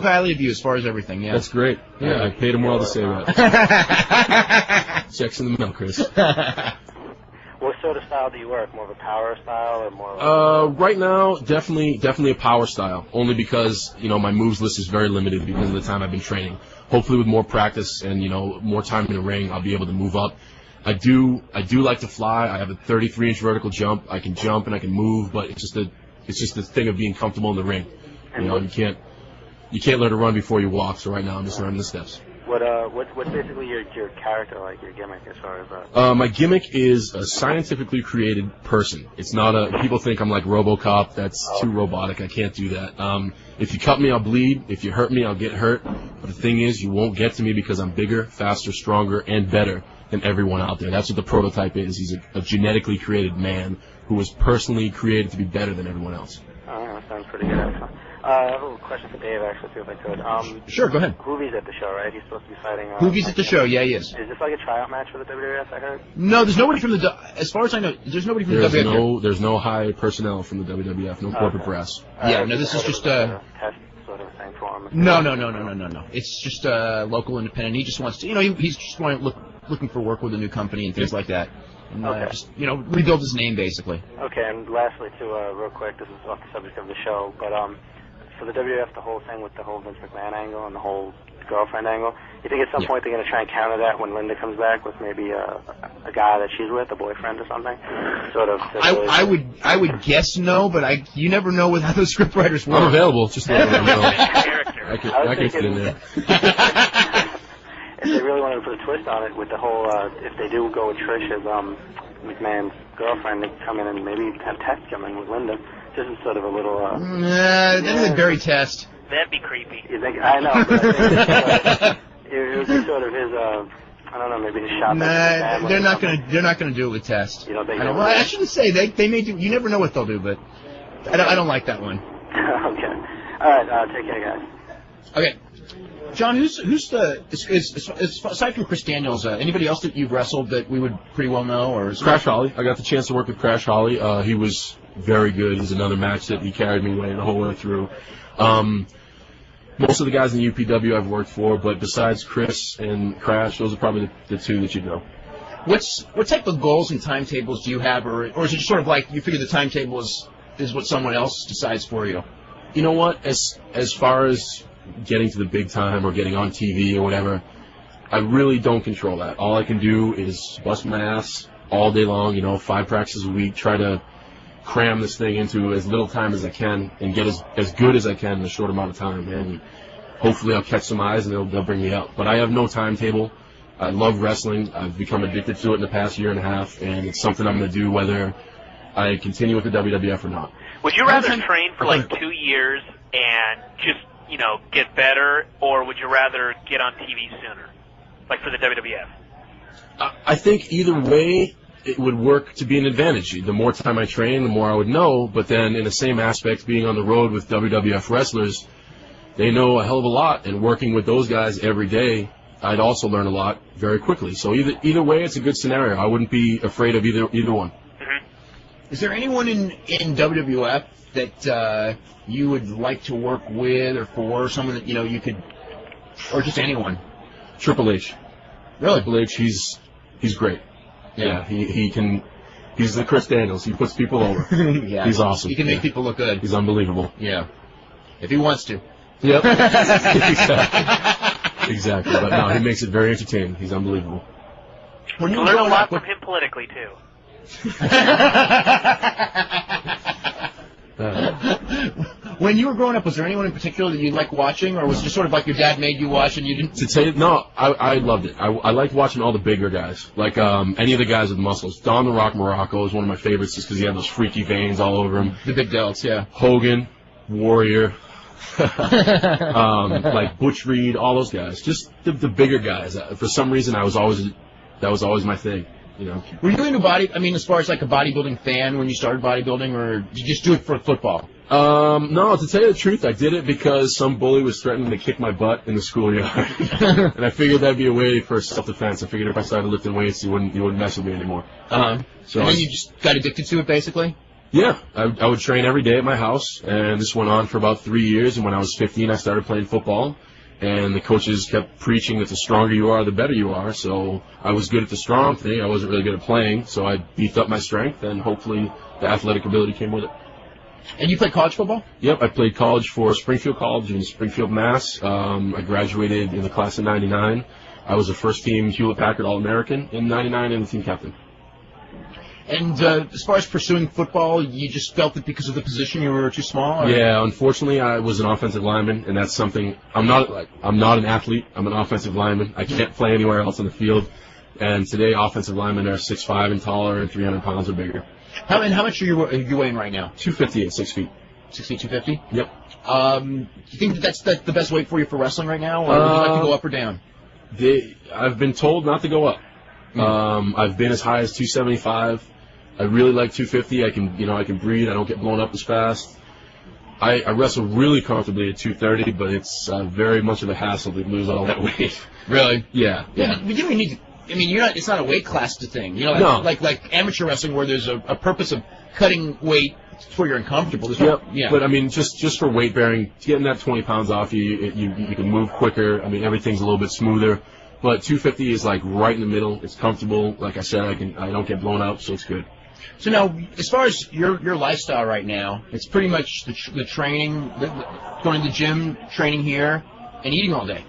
highly of you as far as everything. Yeah. That's great. Yeah, I paid him well to say that. Checks in the mail, Chris. What sort of style do you work? More of a power style or more? Right now, definitely a power style. Only because my moves list is very limited because of the time I've been training. Hopefully, with more practice and more time in the ring, I'll be able to move up. I do like to fly. I have a 33-inch vertical jump. I can jump and I can move, but it's just the thing of being comfortable in the ring. You can't learn to run before you walk. So right now, I'm just learning the steps. What's basically your character like, your gimmick as far as that? My gimmick is a scientifically created person. It's not people think I'm like RoboCop. That's too robotic. I can't do that. If you cut me, I'll bleed. If you hurt me, I'll get hurt. But the thing is, you won't get to me because I'm bigger, faster, stronger, and better than everyone out there. That's what the prototype is. He's a genetically created man who was personally created to be better than everyone else. That sounds pretty good, actually. I have a question for Dave, actually, too, if I could. Sure, go ahead. Hoovie's at the show, right? He's supposed to be fighting... Hoovie's at the show, yeah, he is. Is this like a tryout match for the WWF, I heard? No, there's nobody from as far as I know, there's nobody from the WWF. There's no high personnel from the WWF, no corporate brass. Yeah, no, this is just test sort of thing for him. No. It's just local independent. He just wants to, he's just looking for work with a new company and things like that. And just, rebuild his name, basically. Okay, and lastly, too, real quick, this is off the subject of the show, but for the WWF, the whole thing with the whole Vince McMahon angle and the whole girlfriend angle, you think at some point they're going to try and counter that when Linda comes back with maybe a guy that she's with, a boyfriend or something? Sort of. I would guess no, but you never know with how those scriptwriters work. I'm available. Just let me know. Character. I can fit in there. If they really wanted to put a twist on it with the whole, if they do go with Trish as McMahon's girlfriend, they come in and maybe have Test come in with Linda. This is sort of a little... That is a very Test. That'd be creepy. You think? I know, but I think it would be sort of his, I don't know, maybe his shot. They're not gonna do it with Test. You don't think? Well, I shouldn't say they may do. You never know what they'll do, but I don't like that one. Okay. All right. Take care, guys. Okay. John, who's the aside from Chris Daniels, anybody else that you've wrestled that we would pretty well know, or Crash Holly? I got the chance to work with Crash Holly. He was very good. He's another match that he carried me the whole way through. Most of the guys in the UPW I've worked for, but besides Chris and Crash, those are probably the two that you know. What type of goals and timetables do you have, or is it just sort of like you figure the timetable is what someone else decides for you? You know what? As far as getting to the big time or getting on TV or whatever, I really don't control that. All I can do is bust my ass all day long, 5 practices a week, try to cram this thing into as little time as I can and get as good as I can in a short amount of time. And hopefully I'll catch some eyes and they'll bring me up. But I have no timetable. I love wrestling. I've become addicted to it in the past year and a half, and it's something I'm going to do whether I continue with the WWF or not. Would you rather train for like 2 years and just get better, or would you rather get on TV sooner, like for the WWF? I think either way it would work to be an advantage. The more time I train, the more I would know, but then in the same aspect, being on the road with WWF wrestlers, they know a hell of a lot, and working with those guys every day, I'd also learn a lot very quickly. So either way, it's a good scenario. I wouldn't be afraid of either one. Mm-hmm. Is there anyone in WWF that you would like to work with or for, someone that you could, or just anyone? Triple H. Really? Triple H, he's great. Yeah, he can. He's the Chris Daniels. He puts people over. Yeah, he's awesome. He can make people look good. He's unbelievable. Yeah, if he wants to. Yep. Exactly. But no, he makes it very entertaining. He's unbelievable. When you You were learn a growing lot up, from him politically too. when you were growing up, was there anyone in particular that you liked watching, or was it just sort of like your dad made you watch and you didn't? To tell you, no, I loved it. I liked watching all the bigger guys, like any of the guys with muscles. Don the Rock Morocco is one of my favorites just because he had those freaky veins all over him. The big delts, yeah. Hogan, Warrior, like Butch Reed, all those guys. Just the bigger guys. For some reason, that was always my thing. You know. Were you into as far as like a bodybuilding fan when you started bodybuilding, or did you just do it for football? No, to tell you the truth, I did it because some bully was threatening to kick my butt in the schoolyard. And I figured that'd be a way for self-defense. I figured if I started lifting weights, he wouldn't mess with me anymore. So and then you just got addicted to it, basically? Yeah, I would train every day at my house, and this went on for about 3 years, and when I was 15, I started playing football. And the coaches kept preaching that the stronger you are, the better you are. So I was good at the strong thing. I wasn't really good at playing. So I beefed up my strength, and hopefully the athletic ability came with it. And you played college football? Yep, I played college for Springfield College in Springfield, Mass. I graduated in the class of 99. I was a first-team Hewlett-Packard All-American in 99 and the team captain. And as far as pursuing football, you just felt that because of the position you were too small? Or? Yeah, unfortunately, I was an offensive lineman, and that's something I'm not an athlete. I'm an offensive lineman. I can't play anywhere else on the field. And today, offensive linemen are 6'5" and taller, and 300 pounds or bigger. How much are you weighing right now? 250 at 6 feet. 6 feet, 250? Yep. Do you think that's the best weight for you for wrestling right now, or would you like to go up or down? I've been told not to go up. I've been as high as 275. I really like 250. I can breathe. I don't get blown up as fast. I wrestle really comfortably at 230, but it's very much of a hassle to lose all that weight. Really? Yeah. But you don't need to. It's not a weight class thing. No. Like amateur wrestling where there's a purpose of cutting weight where you're uncomfortable. Yep. Yeah. But just for weight bearing, getting that 20 pounds off you can move quicker. Everything's a little bit smoother. But 250 is like right in the middle. It's comfortable. Like I said, I don't get blown out, so it's good. So now, as far as your lifestyle right now, it's pretty much the training, going to the gym, training here, and eating all day.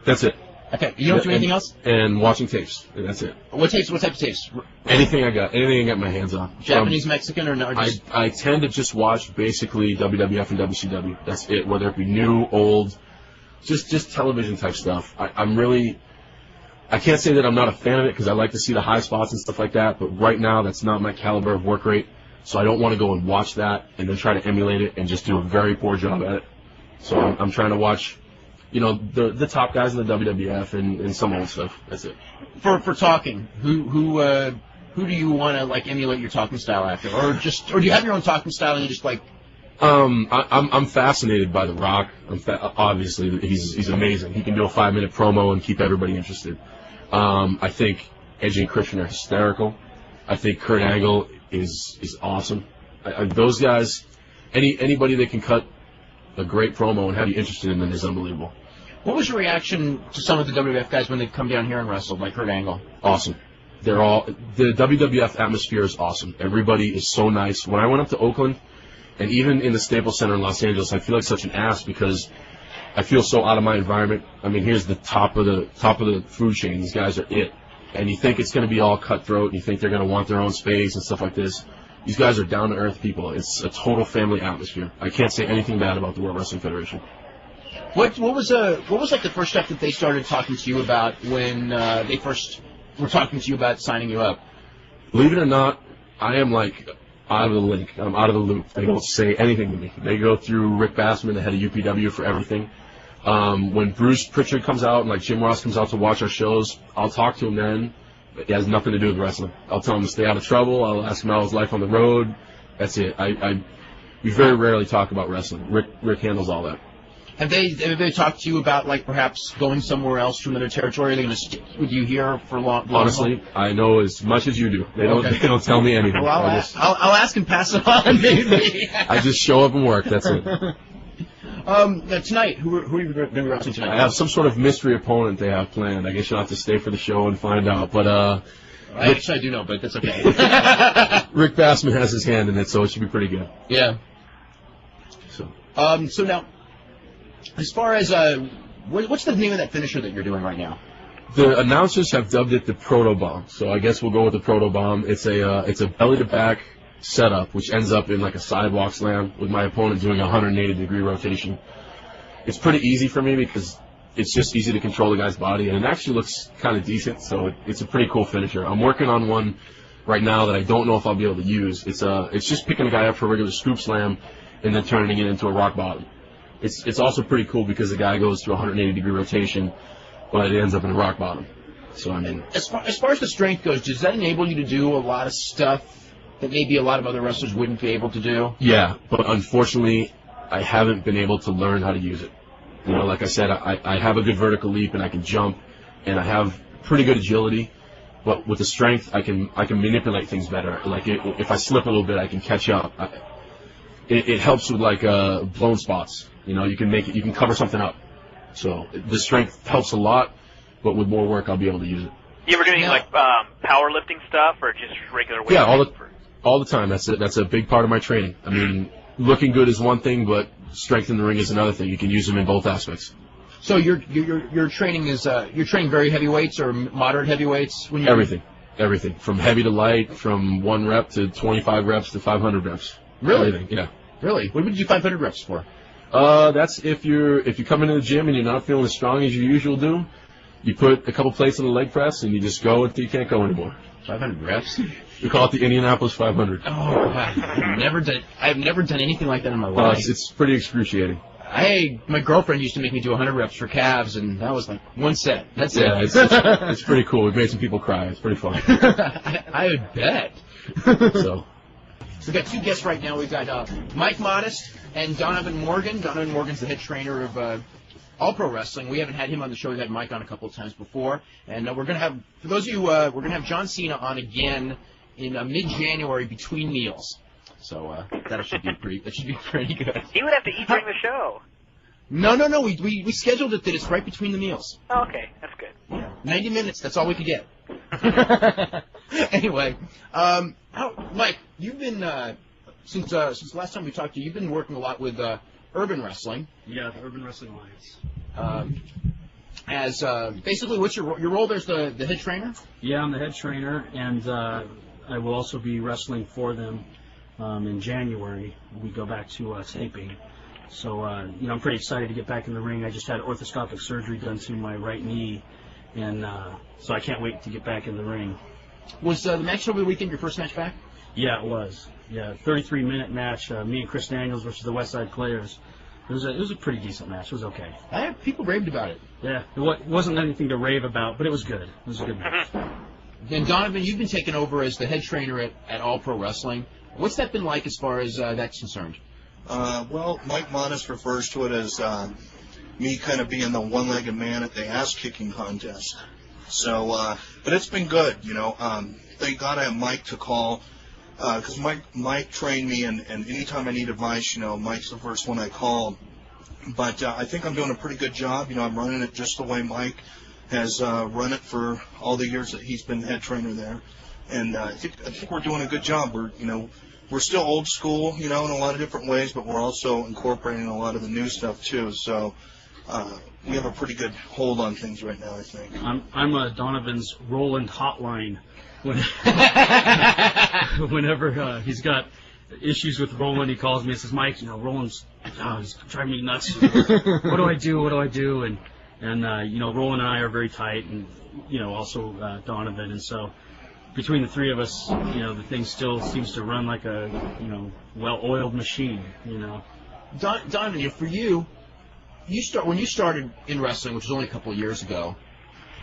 That's it. Okay. You don't do anything else? And watching tapes. And that's it. What type of tapes? Anything I got my hands on. Japanese, Mexican, or no? I tend to just watch basically WWF and WCW. That's it. Whether it be new, old, just television type stuff. I can't say that I'm not a fan of it because I like to see the high spots and stuff like that, but right now that's not my caliber of work rate, so I don't want to go and watch that and then try to emulate it and just do a very poor job at it. So I'm trying to watch, the top guys in the WWF and some old stuff. That's it. For talking, who do you want to like emulate your talking style after, or do you have your own talking style and you just like? I'm fascinated by The Rock. Obviously, he's amazing. He can do a 5-minute promo and keep everybody interested. I think Edge and Christian are hysterical. I think Kurt Angle is awesome. Those guys, anybody that can cut a great promo and have you interested in them is unbelievable. What was your reaction to some of the WWF guys when they come down here and wrestled, like Kurt Angle? Awesome. The WWF atmosphere is awesome. Everybody is so nice. When I went up to Oakland, and even in the Staples Center in Los Angeles, I feel like such an ass because I feel so out of my environment. Here's the top of the food chain. These guys are it. And you think it's going to be all cutthroat, and you think they're going to want their own space and stuff like this. These guys are down-to-earth people. It's a total family atmosphere. I can't say anything bad about the World Wrestling Federation. What was like the first step that they started talking to you about when they first were talking to you about signing you up? Believe it or not, I am like out of the link. I'm out of the loop. They don't say anything to me. They go through Rick Bassman, the head of UPW, for everything. When Bruce Pritchard comes out and like Jim Ross comes out to watch our shows, I'll talk to him then. It has nothing to do with wrestling. I'll tell him to stay out of trouble. I'll ask him how his life on the road. That's it. We very rarely talk about wrestling. Rick handles all that. Have they talked to you about like perhaps going somewhere else to another territory? Are they going to stick with you here for long? Honestly, I know as much as you do. They don't tell me anything. Well, I'll ask and pass it on. Maybe. I just show up and work. That's it. Tonight, who are you going to be wrestling tonight? I have some sort of mystery opponent they have planned. I guess you'll have to stay for the show and find out. But actually, I do know, but that's okay. Rick Bassman has his hand in it, so it should be pretty good. Yeah. So now, as far as what's the name of that finisher that you're doing right now? The announcers have dubbed it the Proto Bomb, so I guess we'll go with the Proto Bomb. It's a belly to back setup, which ends up in like a sidewalk slam with my opponent doing a 180-degree rotation. It's pretty easy for me because it's just easy to control the guy's body, and it actually looks kind of decent. So it's a pretty cool finisher. I'm working on one right now that I don't know if I'll be able to use. It's just picking a guy up for a regular scoop slam and then turning it into a rock bottom. It's also pretty cool because the guy goes through a 180-degree rotation, but it ends up in a rock bottom. So I mean, as far as the strength goes, does that enable you to do a lot of stuff that maybe a lot of other wrestlers wouldn't be able to do? Yeah, but unfortunately, I haven't been able to learn how to use it. You know, like I said, I have a good vertical leap and I can jump, and I have pretty good agility. But with the strength, I can manipulate things better. Like if I slip a little bit, I can catch up. It helps with like blown spots. You know, you can cover something up. So the strength helps a lot, but with more work, I'll be able to use it. You ever doing like powerlifting stuff or just regular weight? Yeah, all the time. That's a big part of my training. I mean, looking good is one thing, but strength in the ring is another thing. You can use them in both aspects. So your training is you're training very heavy weights or moderate heavy weights? When Everything from heavy to light, from 1 rep to 25 reps to 500 reps. Really? Everything, yeah. Really? What would you do 500 reps for? That's if you come into the gym and you're not feeling as strong as you usually do, you put a couple plates on the leg press and you just go until you can't go anymore. 500 reps? We call it the Indianapolis 500. Oh, God. I've never done anything like that in my life. It's pretty excruciating. My girlfriend used to make me do 100 reps for calves, and that was like one set. That's it. It's pretty cool. We've made some people cry. It's pretty fun. I would bet. So we've got two guests right now. We've got Mike Modest and Donovan Morgan. Donovan Morgan's the head trainer of All Pro Wrestling. We haven't had him on the show. We've had Mike on a couple of times before. And we're going to have, for those of you, we're going to have John Cena on again in mid-January between meals. So that should be pretty good. He would have to eat during the show. No. We scheduled it that it's right between the meals. Oh, okay, that's good. Yeah. 90 minutes. That's all we could get. Anyway, Mike, you've been since last time we talked to you, you've been working a lot with Urban Wrestling. Yeah, the Urban Wrestling Alliance. As basically, what's your role? There's the head trainer. Yeah, I'm the head trainer, and I will also be wrestling for them in January. We go back to taping. So, I'm pretty excited to get back in the ring. I just had orthoscopic surgery done to my right knee, and so I can't wait to get back in the ring. Was the match over the weekend your first match back? Yeah, it was. Yeah, 33-minute match, me and Chris Daniels versus the West Side Players. It was a pretty decent match. It was okay. People raved about it. Yeah, it wasn't anything to rave about, but it was good. It was a good match. Then, Donovan, you've been taken over as the head trainer at All Pro Wrestling. What's that been like as far as that's concerned? Well, Mike Modest refers to it as me kind of being the one-legged man at the ass-kicking contest. So, but it's been good, Thank God I have Mike to call, because Mike trained me, and anytime I need advice, Mike's the first one I call. But I think I'm doing a pretty good job. I'm running it just the way Mike has run it for all the years that he's been head trainer there. And I think we're doing a good job. We're still old school, in a lot of different ways, but we're also incorporating a lot of the new stuff too. So we have a pretty good hold on things right now, I think. I'm Donovan's Roland hotline. Whenever he's got issues with Roland, he calls me and says, "Mike, Roland's he's driving me nuts. What do I do? And Roland and I are very tight, and also Donovan, and so between the three of us, the thing still seems to run like a well-oiled machine. Donovan, for you, when you started in wrestling, which was only a couple of years ago,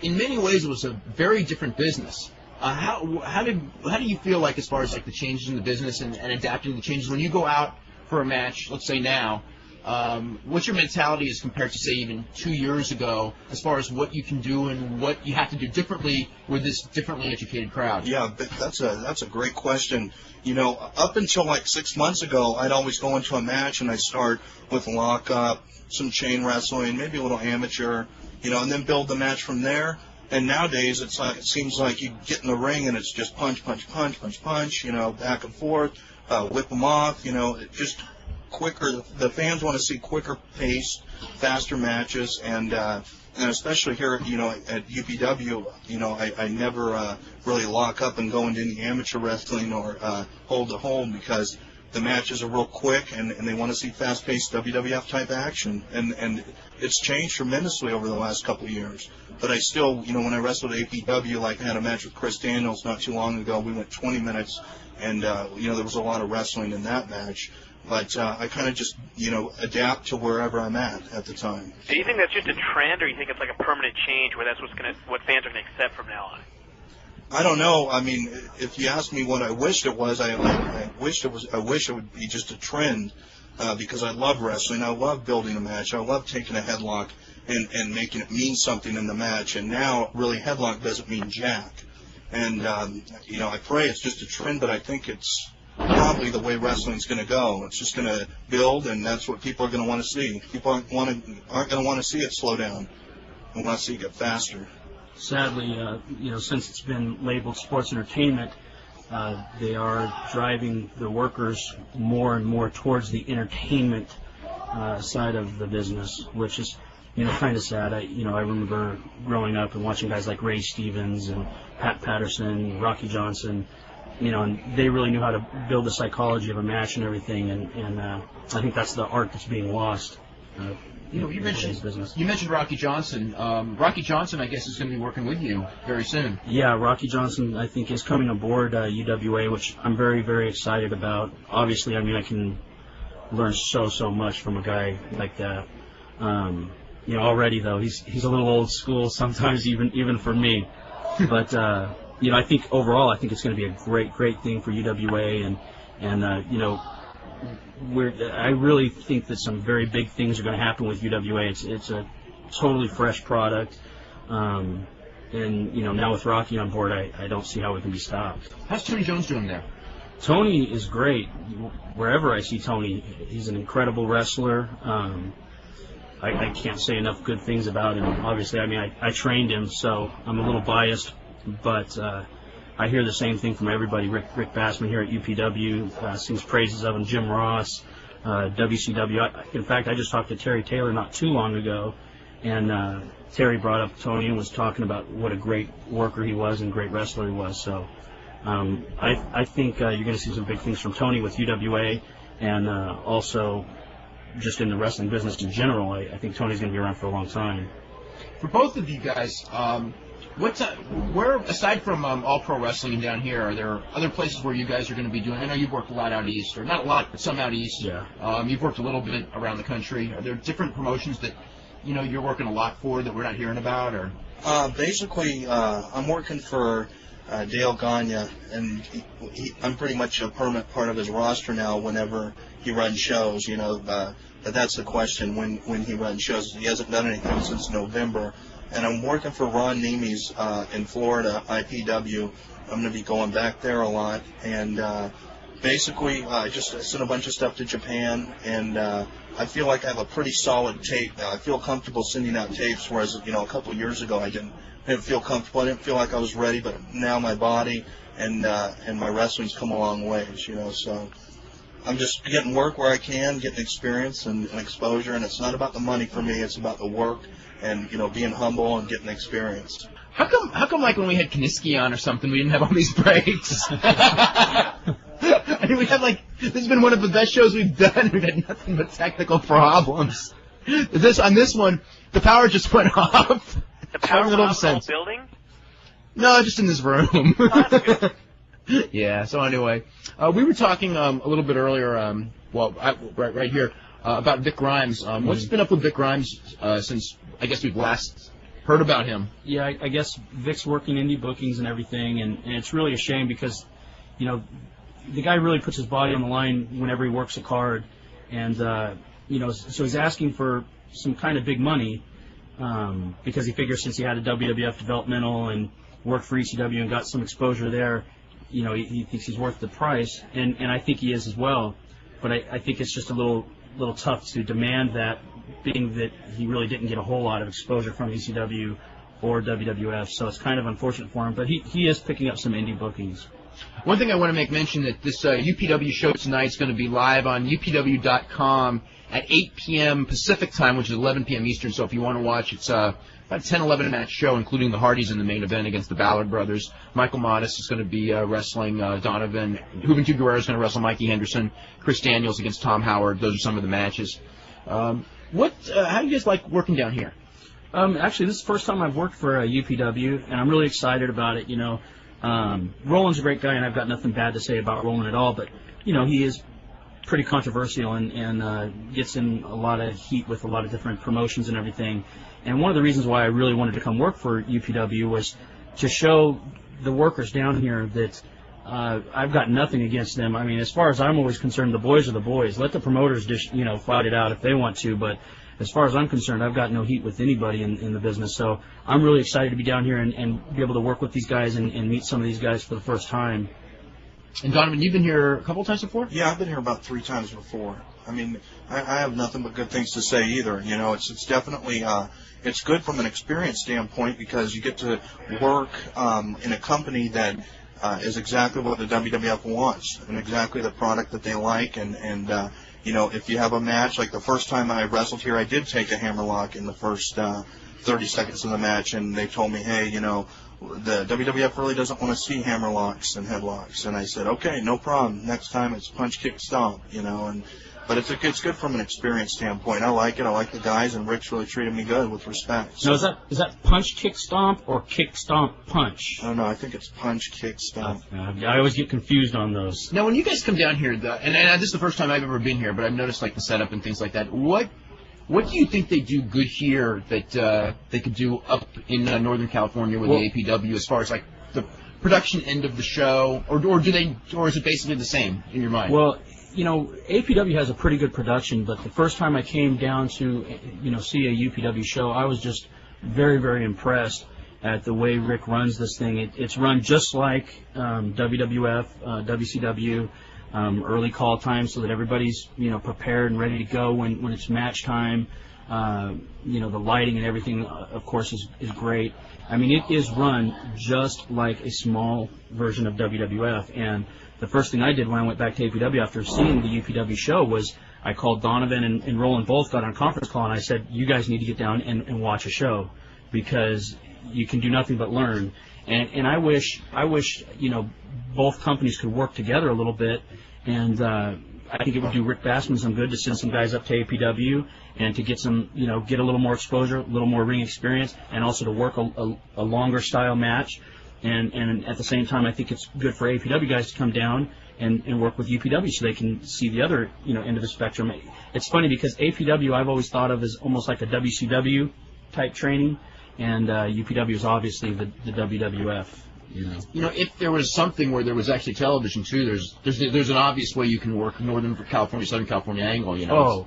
in many ways it was a very different business. How do you feel like as far as like the changes in the business and adapting to the changes when you go out for a match? Let's say now, what's your mentality as compared to say even 2 years ago, as far as what you can do and what you have to do differently with this differently educated crowd? Yeah, that's a great question. Up until like 6 months ago, I'd always go into a match and I'd start with lockup, some chain wrestling, maybe a little amateur, and then build the match from there. And nowadays, it seems like you get in the ring and it's just punch, back and forth, whip them off, quicker. The fans want to see quicker paced, faster matches, and especially here, at UPW, I never really lock up and go into any amateur wrestling or hold to hold because the matches are real quick and they want to see fast-paced WWF type action, and it's changed tremendously over the last couple of years. But I still, when I wrestled at APW, like I had a match with Chris Daniels not too long ago, we went 20 minutes, and there was a lot of wrestling in that match. But I kind of just, adapt to wherever I'm at the time. Do you think that's just a trend, or you think it's like a permanent change where that's what fans are going to accept from now on? I don't know. I mean, if you ask me what I wished it was, I wish it would be just a trend, because I love wrestling. I love building a match. I love taking a headlock and making it mean something in the match. And now, really, headlock doesn't mean jack. And I pray it's just a trend, but I think it's probably the way wrestling's going to go. It's just going to build, and that's what people are going to want to see. People aren't going to want to see it slow down. They want to see it get faster. Sadly, since it's been labeled sports entertainment, they are driving the workers more and more towards the entertainment side of the business, which is, kind of sad. I remember growing up and watching guys like Ray Stevens and Pat Patterson, Rocky Johnson, and they really knew how to build the psychology of a match and everything, and I think that's the art that's being lost. You mentioned Rocky Johnson. Rocky Johnson, I guess, is going to be working with you very soon. Yeah, Rocky Johnson, I think, is coming aboard UWA, which I'm very, very excited about. Obviously, I can learn so much from a guy like that. Already though, he's a little old school sometimes, even for me. But I think overall, I think it's going to be a great thing for UWA, and I really think that some very big things are going to happen with UWA. It's a totally fresh product, and now with Rocky on board, I don't see how it can be stopped. How's Tony Jones doing there? Tony is great. Wherever I see Tony, he's an incredible wrestler. I can't say enough good things about him. Obviously, I trained him, so I'm a little biased, but I hear the same thing from everybody. Rick Bassman here at UPW sings praises of him. Jim Ross, WCW. In fact, I just talked to Terry Taylor not too long ago, and Terry brought up Tony and was talking about what a great worker he was and great wrestler he was. So I think you're going to see some big things from Tony with UWA, and also just in the wrestling business in general. I think Tony's going to be around for a long time. For both of you guys, where, aside from All Pro Wrestling down here, are there other places where you guys are going to be doing? I know you've worked a lot out east, or not a lot, but some out east. Yeah. You've worked a little bit around the country. Are there different promotions that you're working a lot for that we're not hearing about, or? Basically, I'm working for Dale Gagne, and I'm pretty much a permanent part of his roster now whenever he runs shows, but that's the question, when he runs shows. He hasn't done anything since November. And I'm working for Ron Nemes in Florida, IPW. I'm going to be going back there a lot. And basically, I just sent a bunch of stuff to Japan, and I feel like I have a pretty solid tape now. I feel comfortable sending out tapes, whereas, a couple of years ago I didn't feel comfortable. I didn't feel like I was ready, but now my body and my wrestling's come a long ways, so I'm just getting work where I can, getting experience and exposure, and it's not about the money for me, it's about the work and, being humble and getting experience. How come like when we had Kaniski on or something, we didn't have all these breaks? We had this has been one of the best shows we've done. We've had nothing but technical problems. On this one, the power just went off. The power went off in the whole building? No, just in this room. Oh, that's good. Yeah, so anyway, we were talking a little bit earlier, right here, about Vic Grimes. What's been up with Vic Grimes since, I guess, we've last heard about him? Yeah, I guess Vic's working indie bookings and everything, and it's really a shame because, the guy really puts his body on the line whenever he works a card, and, so he's asking for some kind of big money because he figures since he had a WWF developmental and worked for ECW and got some exposure there, he thinks he's worth the price, and I think he is as well. But I think it's just a little tough to demand that, being that he really didn't get a whole lot of exposure from ECW or WWF. So it's kind of unfortunate for him. But he is picking up some indie bookings. One thing I want to make mention that this UPW show tonight is going to be live on upw.com at 8 p.m. Pacific time, which is 11 p.m. Eastern. So if you want to watch, it's about a 10-11 match show, including the Hardys in the main event against the Ballard brothers. Michael Modest is going to be wrestling Donovan. Juventud Guerrero is going to wrestle Mikey Henderson. Chris Daniels against Tom Howard. Those are some of the matches. How do you guys like working down here? Actually, this is the first time I've worked for UPW, and I'm really excited about it. Roland's a great guy, and I've got nothing bad to say about Roland at all, but, he is pretty controversial and gets in a lot of heat with a lot of different promotions and everything. And one of the reasons why I really wanted to come work for UPW was to show the workers down here that I've got nothing against them. I mean, as far as I'm always concerned, the boys are the boys. Let the promoters just, fight it out if they want to, but as far as I'm concerned, I've got no heat with anybody in the business. So I'm really excited to be down here and be able to work with these guys and meet some of these guys for the first time. And Donovan, you've been here a couple times before? Yeah, I've been here about 3 times before. I mean, I have nothing but good things to say either. It's definitely it's good from an experience standpoint because you get to work in a company that is exactly what the WWF wants and exactly the product that they like. And if you have a match, like the first time I wrestled here, I did take a hammerlock in the first 30 seconds of the match, and they told me, hey, the WWF really doesn't want to see hammerlocks and headlocks. And I said, okay, no problem. Next time it's punch, kick, stomp, But it's good from an experience standpoint. I like it. I like the guys, and Rick's really treated me good with respect. So is that punch, kick, stomp, or kick, stomp, punch? Oh, no, I think it's punch, kick, stomp. I always get confused on those. Now, when you guys come down here, and this is the first time I've ever been here, but I've noticed like the setup and things like that. What do you think they do good here that they could do up in Northern California with the APW as far as like the production end of the show, or is it basically the same in your mind? Well, APW has a pretty good production, but the first time I came down to see a UPW show, I was just very, very impressed at the way Rick runs this thing. It's run just like WWF, WCW. Early call time so that everybody's prepared and ready to go when it's match time. The lighting and everything, of course, is great. I mean, it is run just like a small version of WWF. And the first thing I did when I went back to APW after seeing the UPW show was I called Donovan and Roland both got on a conference call, and I said, you guys need to get down and watch a show because you can do nothing but learn. And I wish both companies could work together a little bit, and I think it would do Rick Bassman some good to send some guys up to APW and to get some, get a little more exposure, a little more ring experience, and also to work a longer style match. And at the same time, I think it's good for APW guys to come down and work with UPW so they can see the other, end of the spectrum. It's funny because APW I've always thought of as almost like a WCW type training, and UPW is obviously the WWF. If there was something where there was actually television too, there's an obvious way you can work Northern California, Southern California angle.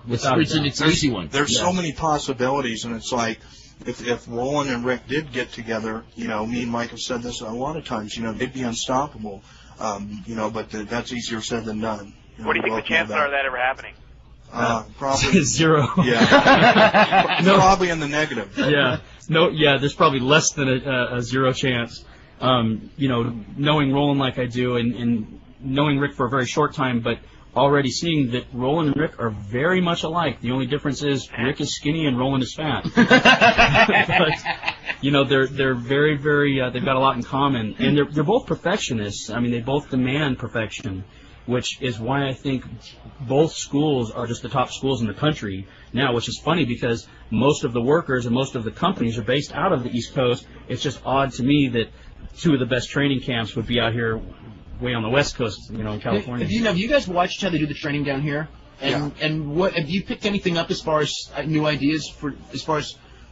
It's an easy one. There's so many possibilities, and it's like if Roland and Rick did get together, me and Mike have said this a lot of times. They'd be unstoppable. But that's easier said than done. What do you think the chances are of that ever happening? Probably 0. Yeah. Probably in the negative. Yeah. No. Yeah. There's probably less than a 0 chance. Knowing Roland like I do, and knowing Rick for a very short time, but already seeing that Roland and Rick are very much alike. The only difference is Rick is skinny and Roland is fat. But, they're very, very. They've got a lot in common, and they're both perfectionists. I mean, they both demand perfection, which is why I think both schools are just the top schools in the country now, which is funny because most of the workers and most of the companies are based out of the East Coast. It's just odd to me that 2 of the best training camps would be out here way on the West Coast, in California. Have you guys watched how they do the training down here? And what have you picked anything up as far as new ideas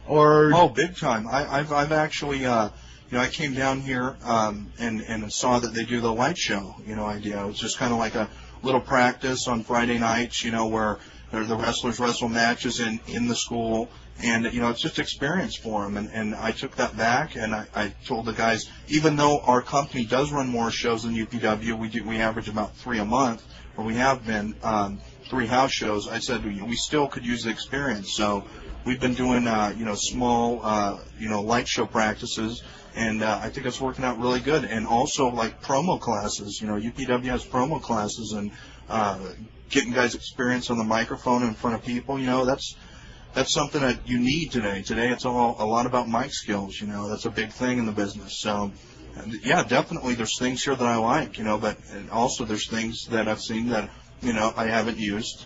Oh, big time. I've actually I came down here and saw that they do the light show, idea. It was just kind of like a little practice on Friday nights, where the wrestlers wrestle matches in the school. And, it's just experience for them. And I took that back, and I told the guys, even though our company does run more shows than UPW, we average about 3 a month, or we have been, 3 house shows, I said we still could use the experience. So we've been doing, small, light show practices, and I think it's working out really good. And also, like, promo classes. UPW has promo classes, and getting guys experience on the microphone in front of people, that's something that you need today. Today it's a lot about mic skills, that's a big thing in the business. So, yeah, definitely there's things here that I like, but also there's things that I've seen that, I haven't used,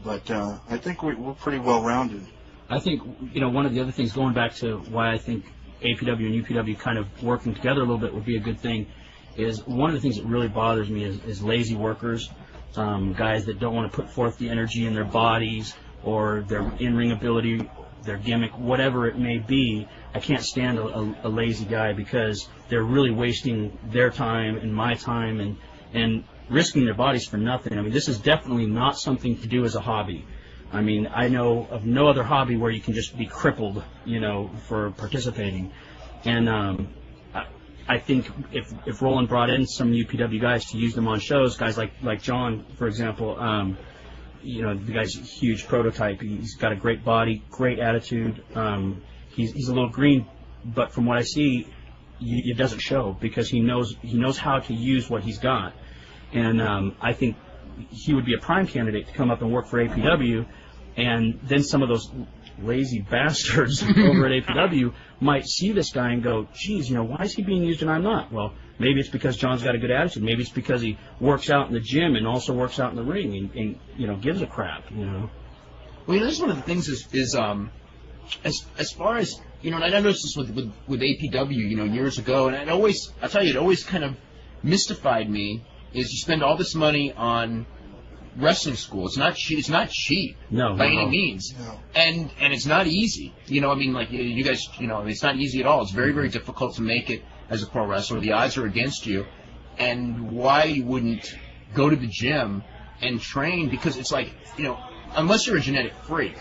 but I think we're pretty well-rounded. I think, one of the other things, going back to why I think APW and UPW kind of working together a little bit would be a good thing, is one of the things that really bothers me is lazy workers, guys that don't want to put forth the energy in their bodies or their in-ring ability, their gimmick, whatever it may be. I can't stand a lazy guy, because they're really wasting their time and my time and risking their bodies for nothing. I mean, this is definitely not something to do as a hobby. I mean, I know of no other hobby where you can just be crippled, for participating. And I think if Roland brought in some UPW guys to use them on shows, guys like John, for example, the guy's a huge prototype. He's got a great body, great attitude. He's a little green, but from what I see, it doesn't show, because he knows how to use what he's got. And I think he would be a prime candidate to come up and work for APW, and then some of those lazy bastards over at APW might see this guy and go, geez, why is he being used and I'm not? Well, maybe it's because John's got a good attitude. Maybe it's because he works out in the gym and also works out in the ring and gives a crap, Well, that's one of the things is as far as, and I noticed this with APW, years ago, and I'll tell you, it always kind of mystified me, is you spend all this money on wrestling school. It's not cheap. It's not cheap by any means, and it's not easy. You guys, it's not easy at all. It's very, very difficult to make it as a pro wrestler. The odds are against you, and why you wouldn't go to the gym and train? Because it's like, unless you're a genetic freak,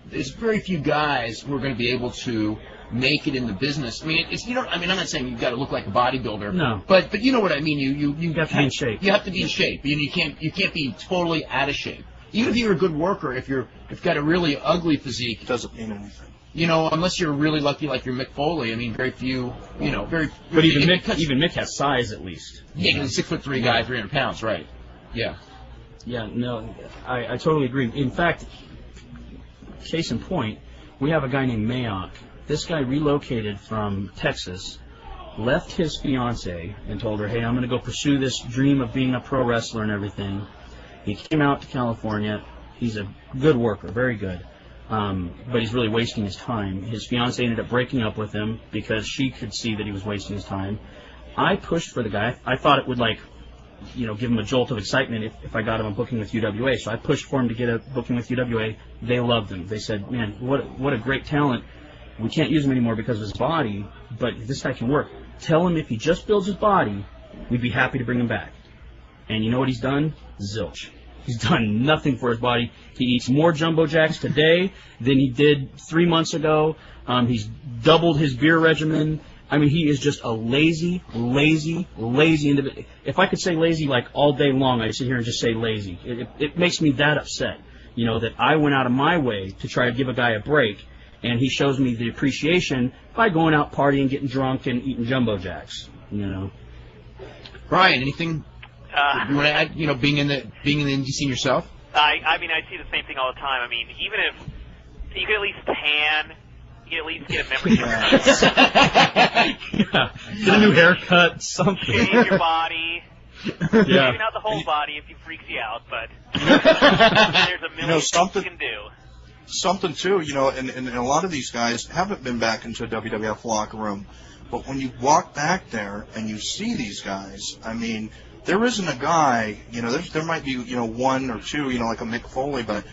there's very few guys who are going to be able to make it in the business. I mean, I'm not saying you've got to look like a bodybuilder. No. But you know what I mean. You have to be in shape. You have to be in shape. You can't be totally out of shape. Even if you're a good worker, if you've got a really ugly physique, it doesn't mean anything. Unless you're really lucky, like you're Mick Foley. I mean, very few. But even Mick has size, at least. Yeah, he's a 6'3" guy, 300 pounds, right? Yeah. Yeah. No, I totally agree. In fact, case in point, we have a guy named Mayock. This guy relocated from Texas, left his fiancée, and told her, hey, I'm going to go pursue this dream of being a pro wrestler and everything. He came out to California. He's a good worker, very good, but he's really wasting his time. His fiancée ended up breaking up with him because she could see that he was wasting his time. I pushed for the guy. I thought it would, give him a jolt of excitement if I got him a booking with UWA. So I pushed for him to get a booking with UWA. They loved him. They said, man, what a great talent. We can't use him anymore because of his body, but this guy can work. Tell him if he just builds his body, we'd be happy to bring him back. And you know what he's done? Zilch. He's done nothing for his body. He eats more Jumbo Jacks today than he did 3 months ago. He's doubled his beer regimen. I mean, he is just a lazy individual. If I could say lazy all day long, I'd sit here and just say lazy. It makes me that upset, that I went out of my way to try to give a guy a break, and he shows me the appreciation by going out partying, getting drunk, and eating Jumbo Jacks. Brian, anything you want to add? Being in the indie scene yourself. I mean, I see the same thing all the time. I mean, even if you could at least tan, you could at least get a membership. Get a new haircut, something. Shave your body. Yeah. Maybe not the whole body if it freaks you out, but there's a million things you can do. Something too, and a lot of these guys haven't been back into a WWF locker room, but when you walk back there and you see these guys, I mean, there isn't a guy, there might be, one or two, like a Mick Foley, but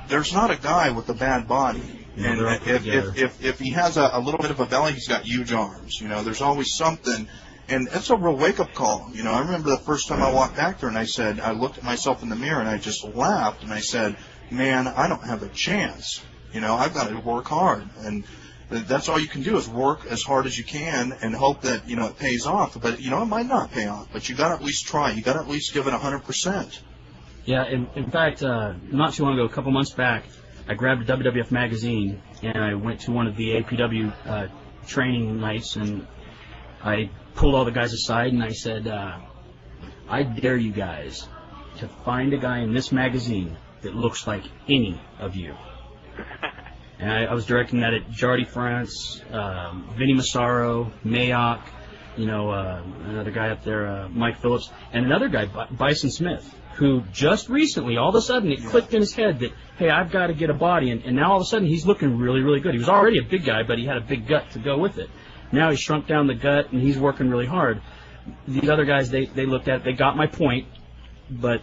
there's not a guy with a bad body. And if he has a little bit of a belly, he's got huge arms. There's always something, and it's a real wake-up call. I remember the first time I walked back there, and I looked at myself in the mirror, and I just laughed, and I said, man, I don't have a chance. I've got to work hard. And that's all you can do is work as hard as you can and hope that, it pays off. But, it might not pay off. But you got to at least try. You got to at least give it 100%. Yeah, in fact, not too long ago, a couple months back, I grabbed a WWF magazine and I went to one of the APW training nights, and I pulled all the guys aside and I said, I dare you guys to find a guy in this magazine that looks like any of you. And I was directing that at Jardy France, Vinny Massaro, Mayock, another guy up there, Mike Phillips, and another guy, Bison Smith, who just recently, all of a sudden, it clicked in his head that, hey, I've got to get a body, and now all of a sudden he's looking really, really good. He was already a big guy, but he had a big gut to go with it. Now he's shrunk down the gut, and he's working really hard. These other guys, they looked at it, they got my point, but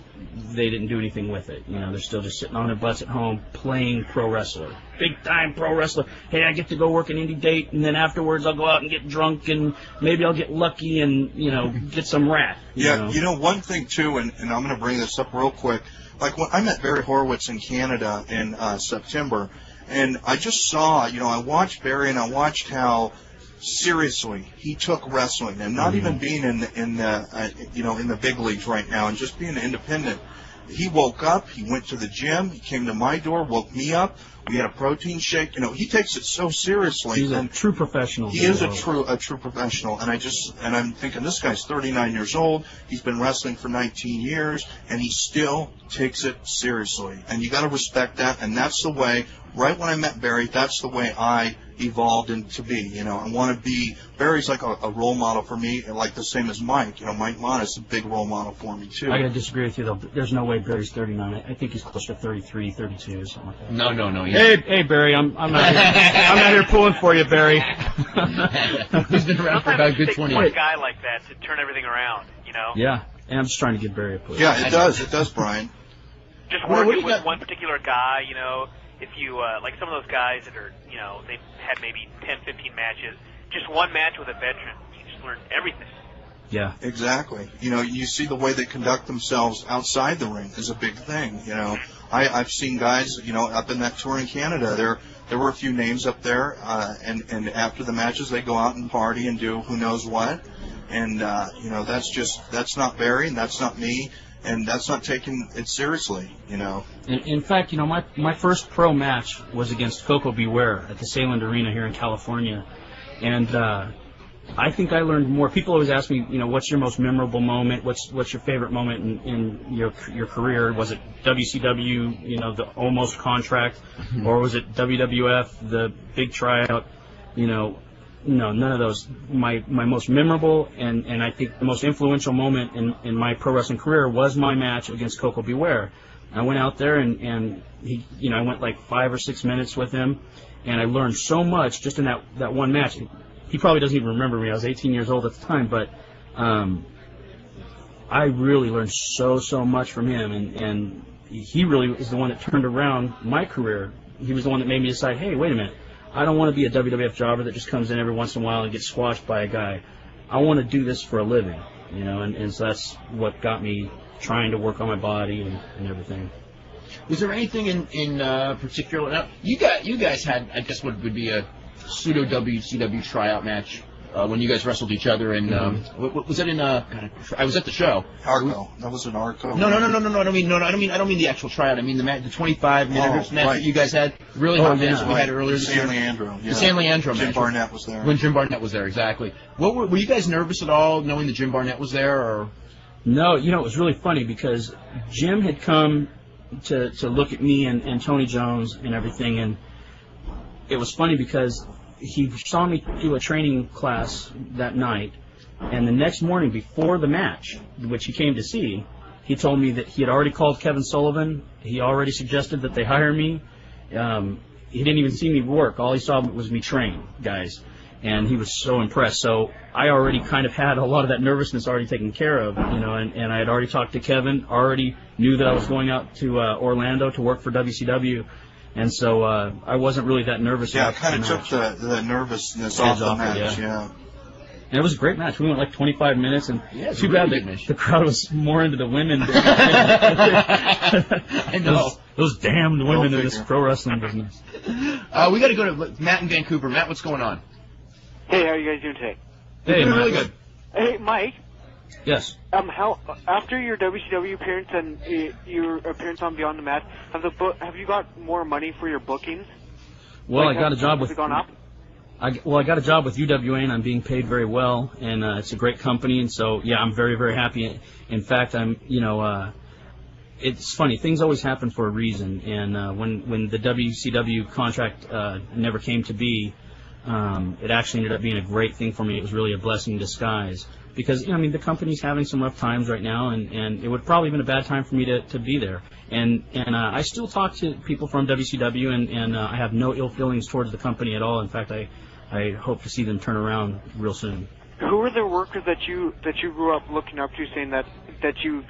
they didn't do anything with it. They're still just sitting on their butts at home playing pro wrestler. Big time pro wrestler. Hey, I get to go work an indie date, and then afterwards I'll go out and get drunk, and maybe I'll get lucky and, get some rat. Yeah, one thing too, and I'm going to bring this up real quick. Like when I met Barry Horowitz in Canada in September, and I just saw, I watched Barry and I watched how seriously he took wrestling, and not even being in the big leagues right now, and just being independent. He woke up, he went to the gym, he came to my door, woke me up. We had a protein shake. He takes it so seriously. He's a true professional. He is a true professional. And I'm thinking, this guy's 39 years old. He's been wrestling for 19 years, and he still takes it seriously. And you got to respect that. And that's the way. Right when I met Barry, that's the way I evolved into be. I want to be. Barry's like a role model for me, like the same as Mike. Mike Montis is a big role model for me too. I gotta disagree with you though. There's no way Barry's 39. I think he's close to 33, 32, or something like that. No. Hey, Barry, I'm not here. I'm not here pulling for you, Barry. He's been around for about a good 20 years. A guy like that to turn everything around, Yeah, and I'm just trying to give Barry a push. Yeah, it does, Brian. Just working with one particular guy, if you, like some of those guys that are, they've had maybe 10, 15 matches, just one match with a veteran, you just learn everything. Yeah. Exactly. You see the way they conduct themselves outside the ring is a big thing. I've seen guys, up in that tour in Canada, there were a few names up there, and after the matches they go out and party and do who knows what, and that's not Barry and that's not me, and that's not taking it seriously, In fact, my first pro match was against Coco Beware at the Seyland Arena here in California, and I think I learned more. People always ask me, what's your most memorable moment? What's your favorite moment in your career? Was it WCW, the almost contract, or was it WWF, the big tryout? No, none of those. My most memorable and I think the most influential moment in my pro wrestling career was my match against Coco Beware. I went out there and he, I went like 5 or 6 minutes with him, and I learned so much just in that one match. He probably doesn't even remember me. I was 18 years old at the time, but I really learned so much from him, and he really is the one that turned around my career. He was the one that made me decide, hey, wait a minute, I don't want to be a WWF jobber that just comes in every once in a while and gets squashed by a guy. I want to do this for a living, and so that's what got me trying to work on my body and everything. Was there anything in particular? Now, you guys had, I guess, what would be a pseudo WCW tryout match when you guys wrestled each other, and was that in? I was at the show. Arco. That was an Arco. No. I don't mean the actual tryout. I mean the 25-minute match that you guys had. Really hot match that we had earlier this year. San Leandro. Yeah. The San Leandro match. Jim Barnett was there. When Jim Barnett was there, exactly. Were you guys nervous at all, knowing that Jim Barnett was there, or? No, it was really funny because Jim had come to look at me and Tony Jones and everything, and it was funny because he saw me do a training class that night, and the next morning before the match, which he came to see, he told me that he had already called Kevin Sullivan. He already suggested that they hire me. He didn't even see me work. All he saw was me train guys, and he was so impressed. So I already kind of had a lot of that nervousness already taken care of, and I had already talked to Kevin, already knew that I was going out to Orlando to work for WCW. And so I wasn't really that nervous. Yeah, it kind of took the nervousness off the match, yeah. And it was a great match. We went like 25 minutes, and too bad the crowd was more into the women. I know. Those damned women in this pro wrestling business. We got to go to Matt in Vancouver. Matt, what's going on? Hey, how are you guys doing today? Hey, really good. Hey, Mike. Yes. How after your WCW appearance and your appearance on Beyond the Mat, have you got more money for your bookings? Well, like, I got a job with. Has it gone up? I got a job with UWA, and I'm being paid very well, and it's a great company, and so yeah, I'm very, very happy. In fact, it's funny, things always happen for a reason, and when the WCW contract never came to be, it actually ended up being a great thing for me. It was really a blessing in disguise, because the company's having some rough times right now, and it would probably have been a bad time for me to be there. And I still talk to people from WCW, and I have no ill feelings towards the company at all. In fact, I hope to see them turn around real soon. Who were the workers that you grew up looking up to, saying that you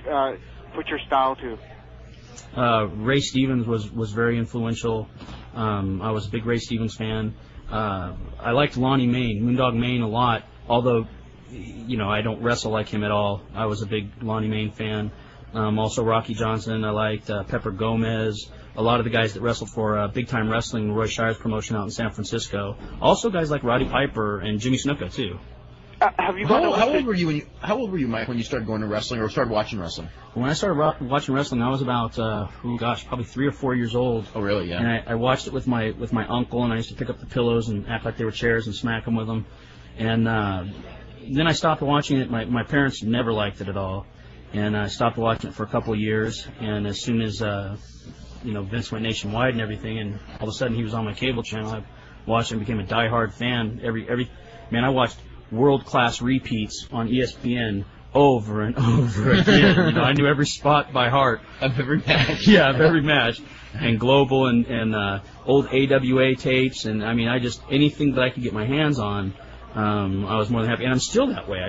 put your style to? Ray Stevens was very influential. I was a big Ray Stevens fan. I liked Lonnie Main, Moondog Main, a lot, although I don't wrestle like him at all. I was a big Lonnie Main fan. Also Rocky Johnson. I liked Pepper Gomez. A lot of the guys that wrestled for Big Time Wrestling, Roy Shire's promotion out in San Francisco. Also guys like Roddy Piper and Jimmy Snuka too. Have you? How old were you, Mike, when you started going to wrestling or started watching wrestling? When I started watching wrestling, I was about probably 3 or 4 years old. Oh, really? Yeah. And I watched it with my uncle, and I used to pick up the pillows and act like they were chairs and smack them with them. And then I stopped watching it. My parents never liked it at all, and I stopped watching it for a couple of years. And as soon as Vince went nationwide and everything, and all of a sudden he was on my cable channel, I watched and became a diehard fan. I watched world-class repeats on ESPN over and over again. I knew every spot by heart. Of every match. Yeah, of every match. And Global and old AWA tapes. And, anything that I could get my hands on, I was more than happy. And I'm still that way.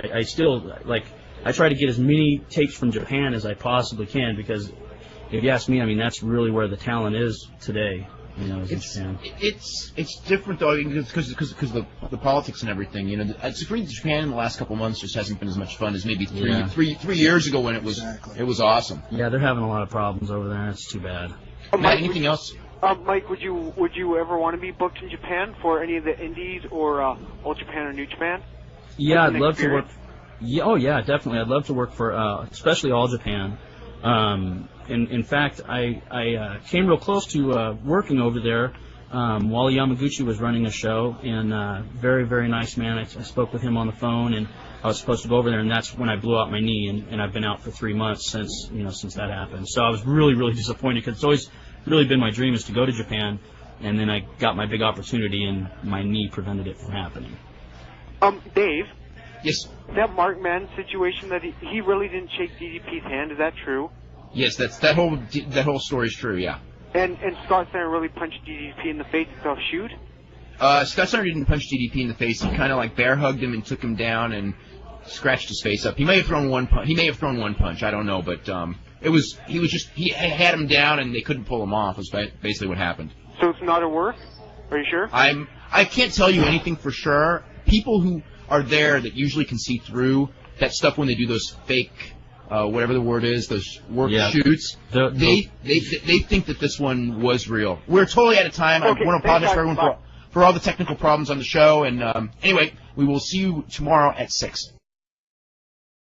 I try to get as many tapes from Japan as I possibly can, because if you ask me, that's really where the talent is today. It's different though, because the politics and everything. Japan in the last couple of months just hasn't been as much fun as maybe three years ago when it was awesome. Yeah, they're having a lot of problems over there. It's too bad. Mike, anything else? Mike, would you ever want to be booked in Japan for any of the indies or All Japan or New Japan? Yeah, I'd love to work. Yeah, oh yeah, definitely. I'd love to work for especially All Japan. In fact, I came real close to working over there. Wally Yamaguchi was running a show, and very, very nice man. I spoke with him on the phone, and I was supposed to go over there, and that's when I blew out my knee, and I've been out for 3 months since that happened. So I was really, really disappointed, because it's always really been my dream is to go to Japan, and then I got my big opportunity, and my knee prevented it from happening. Dave? Yes? That Mark Mann situation, that he really didn't shake DDP's hand, is that true? Yes, that whole story is true, yeah. And Scott Steiner really punched DDP in the face without shoot? Scott Steiner didn't punch DDP in the face. He kind of bear hugged him and took him down and scratched his face up. He may have thrown one punch. I don't know, but he had him down and they couldn't pull him off. Was basically what happened. So it's not a work? Are you sure? I can't tell you anything for sure. People who are there that usually can see through that stuff when they do those fake. Whatever the word is, those work shoots, they think that this one was real. We're totally out of time. Okay, I want to apologize for everyone for all the technical problems on the show. And anyway, we will see you tomorrow at 6.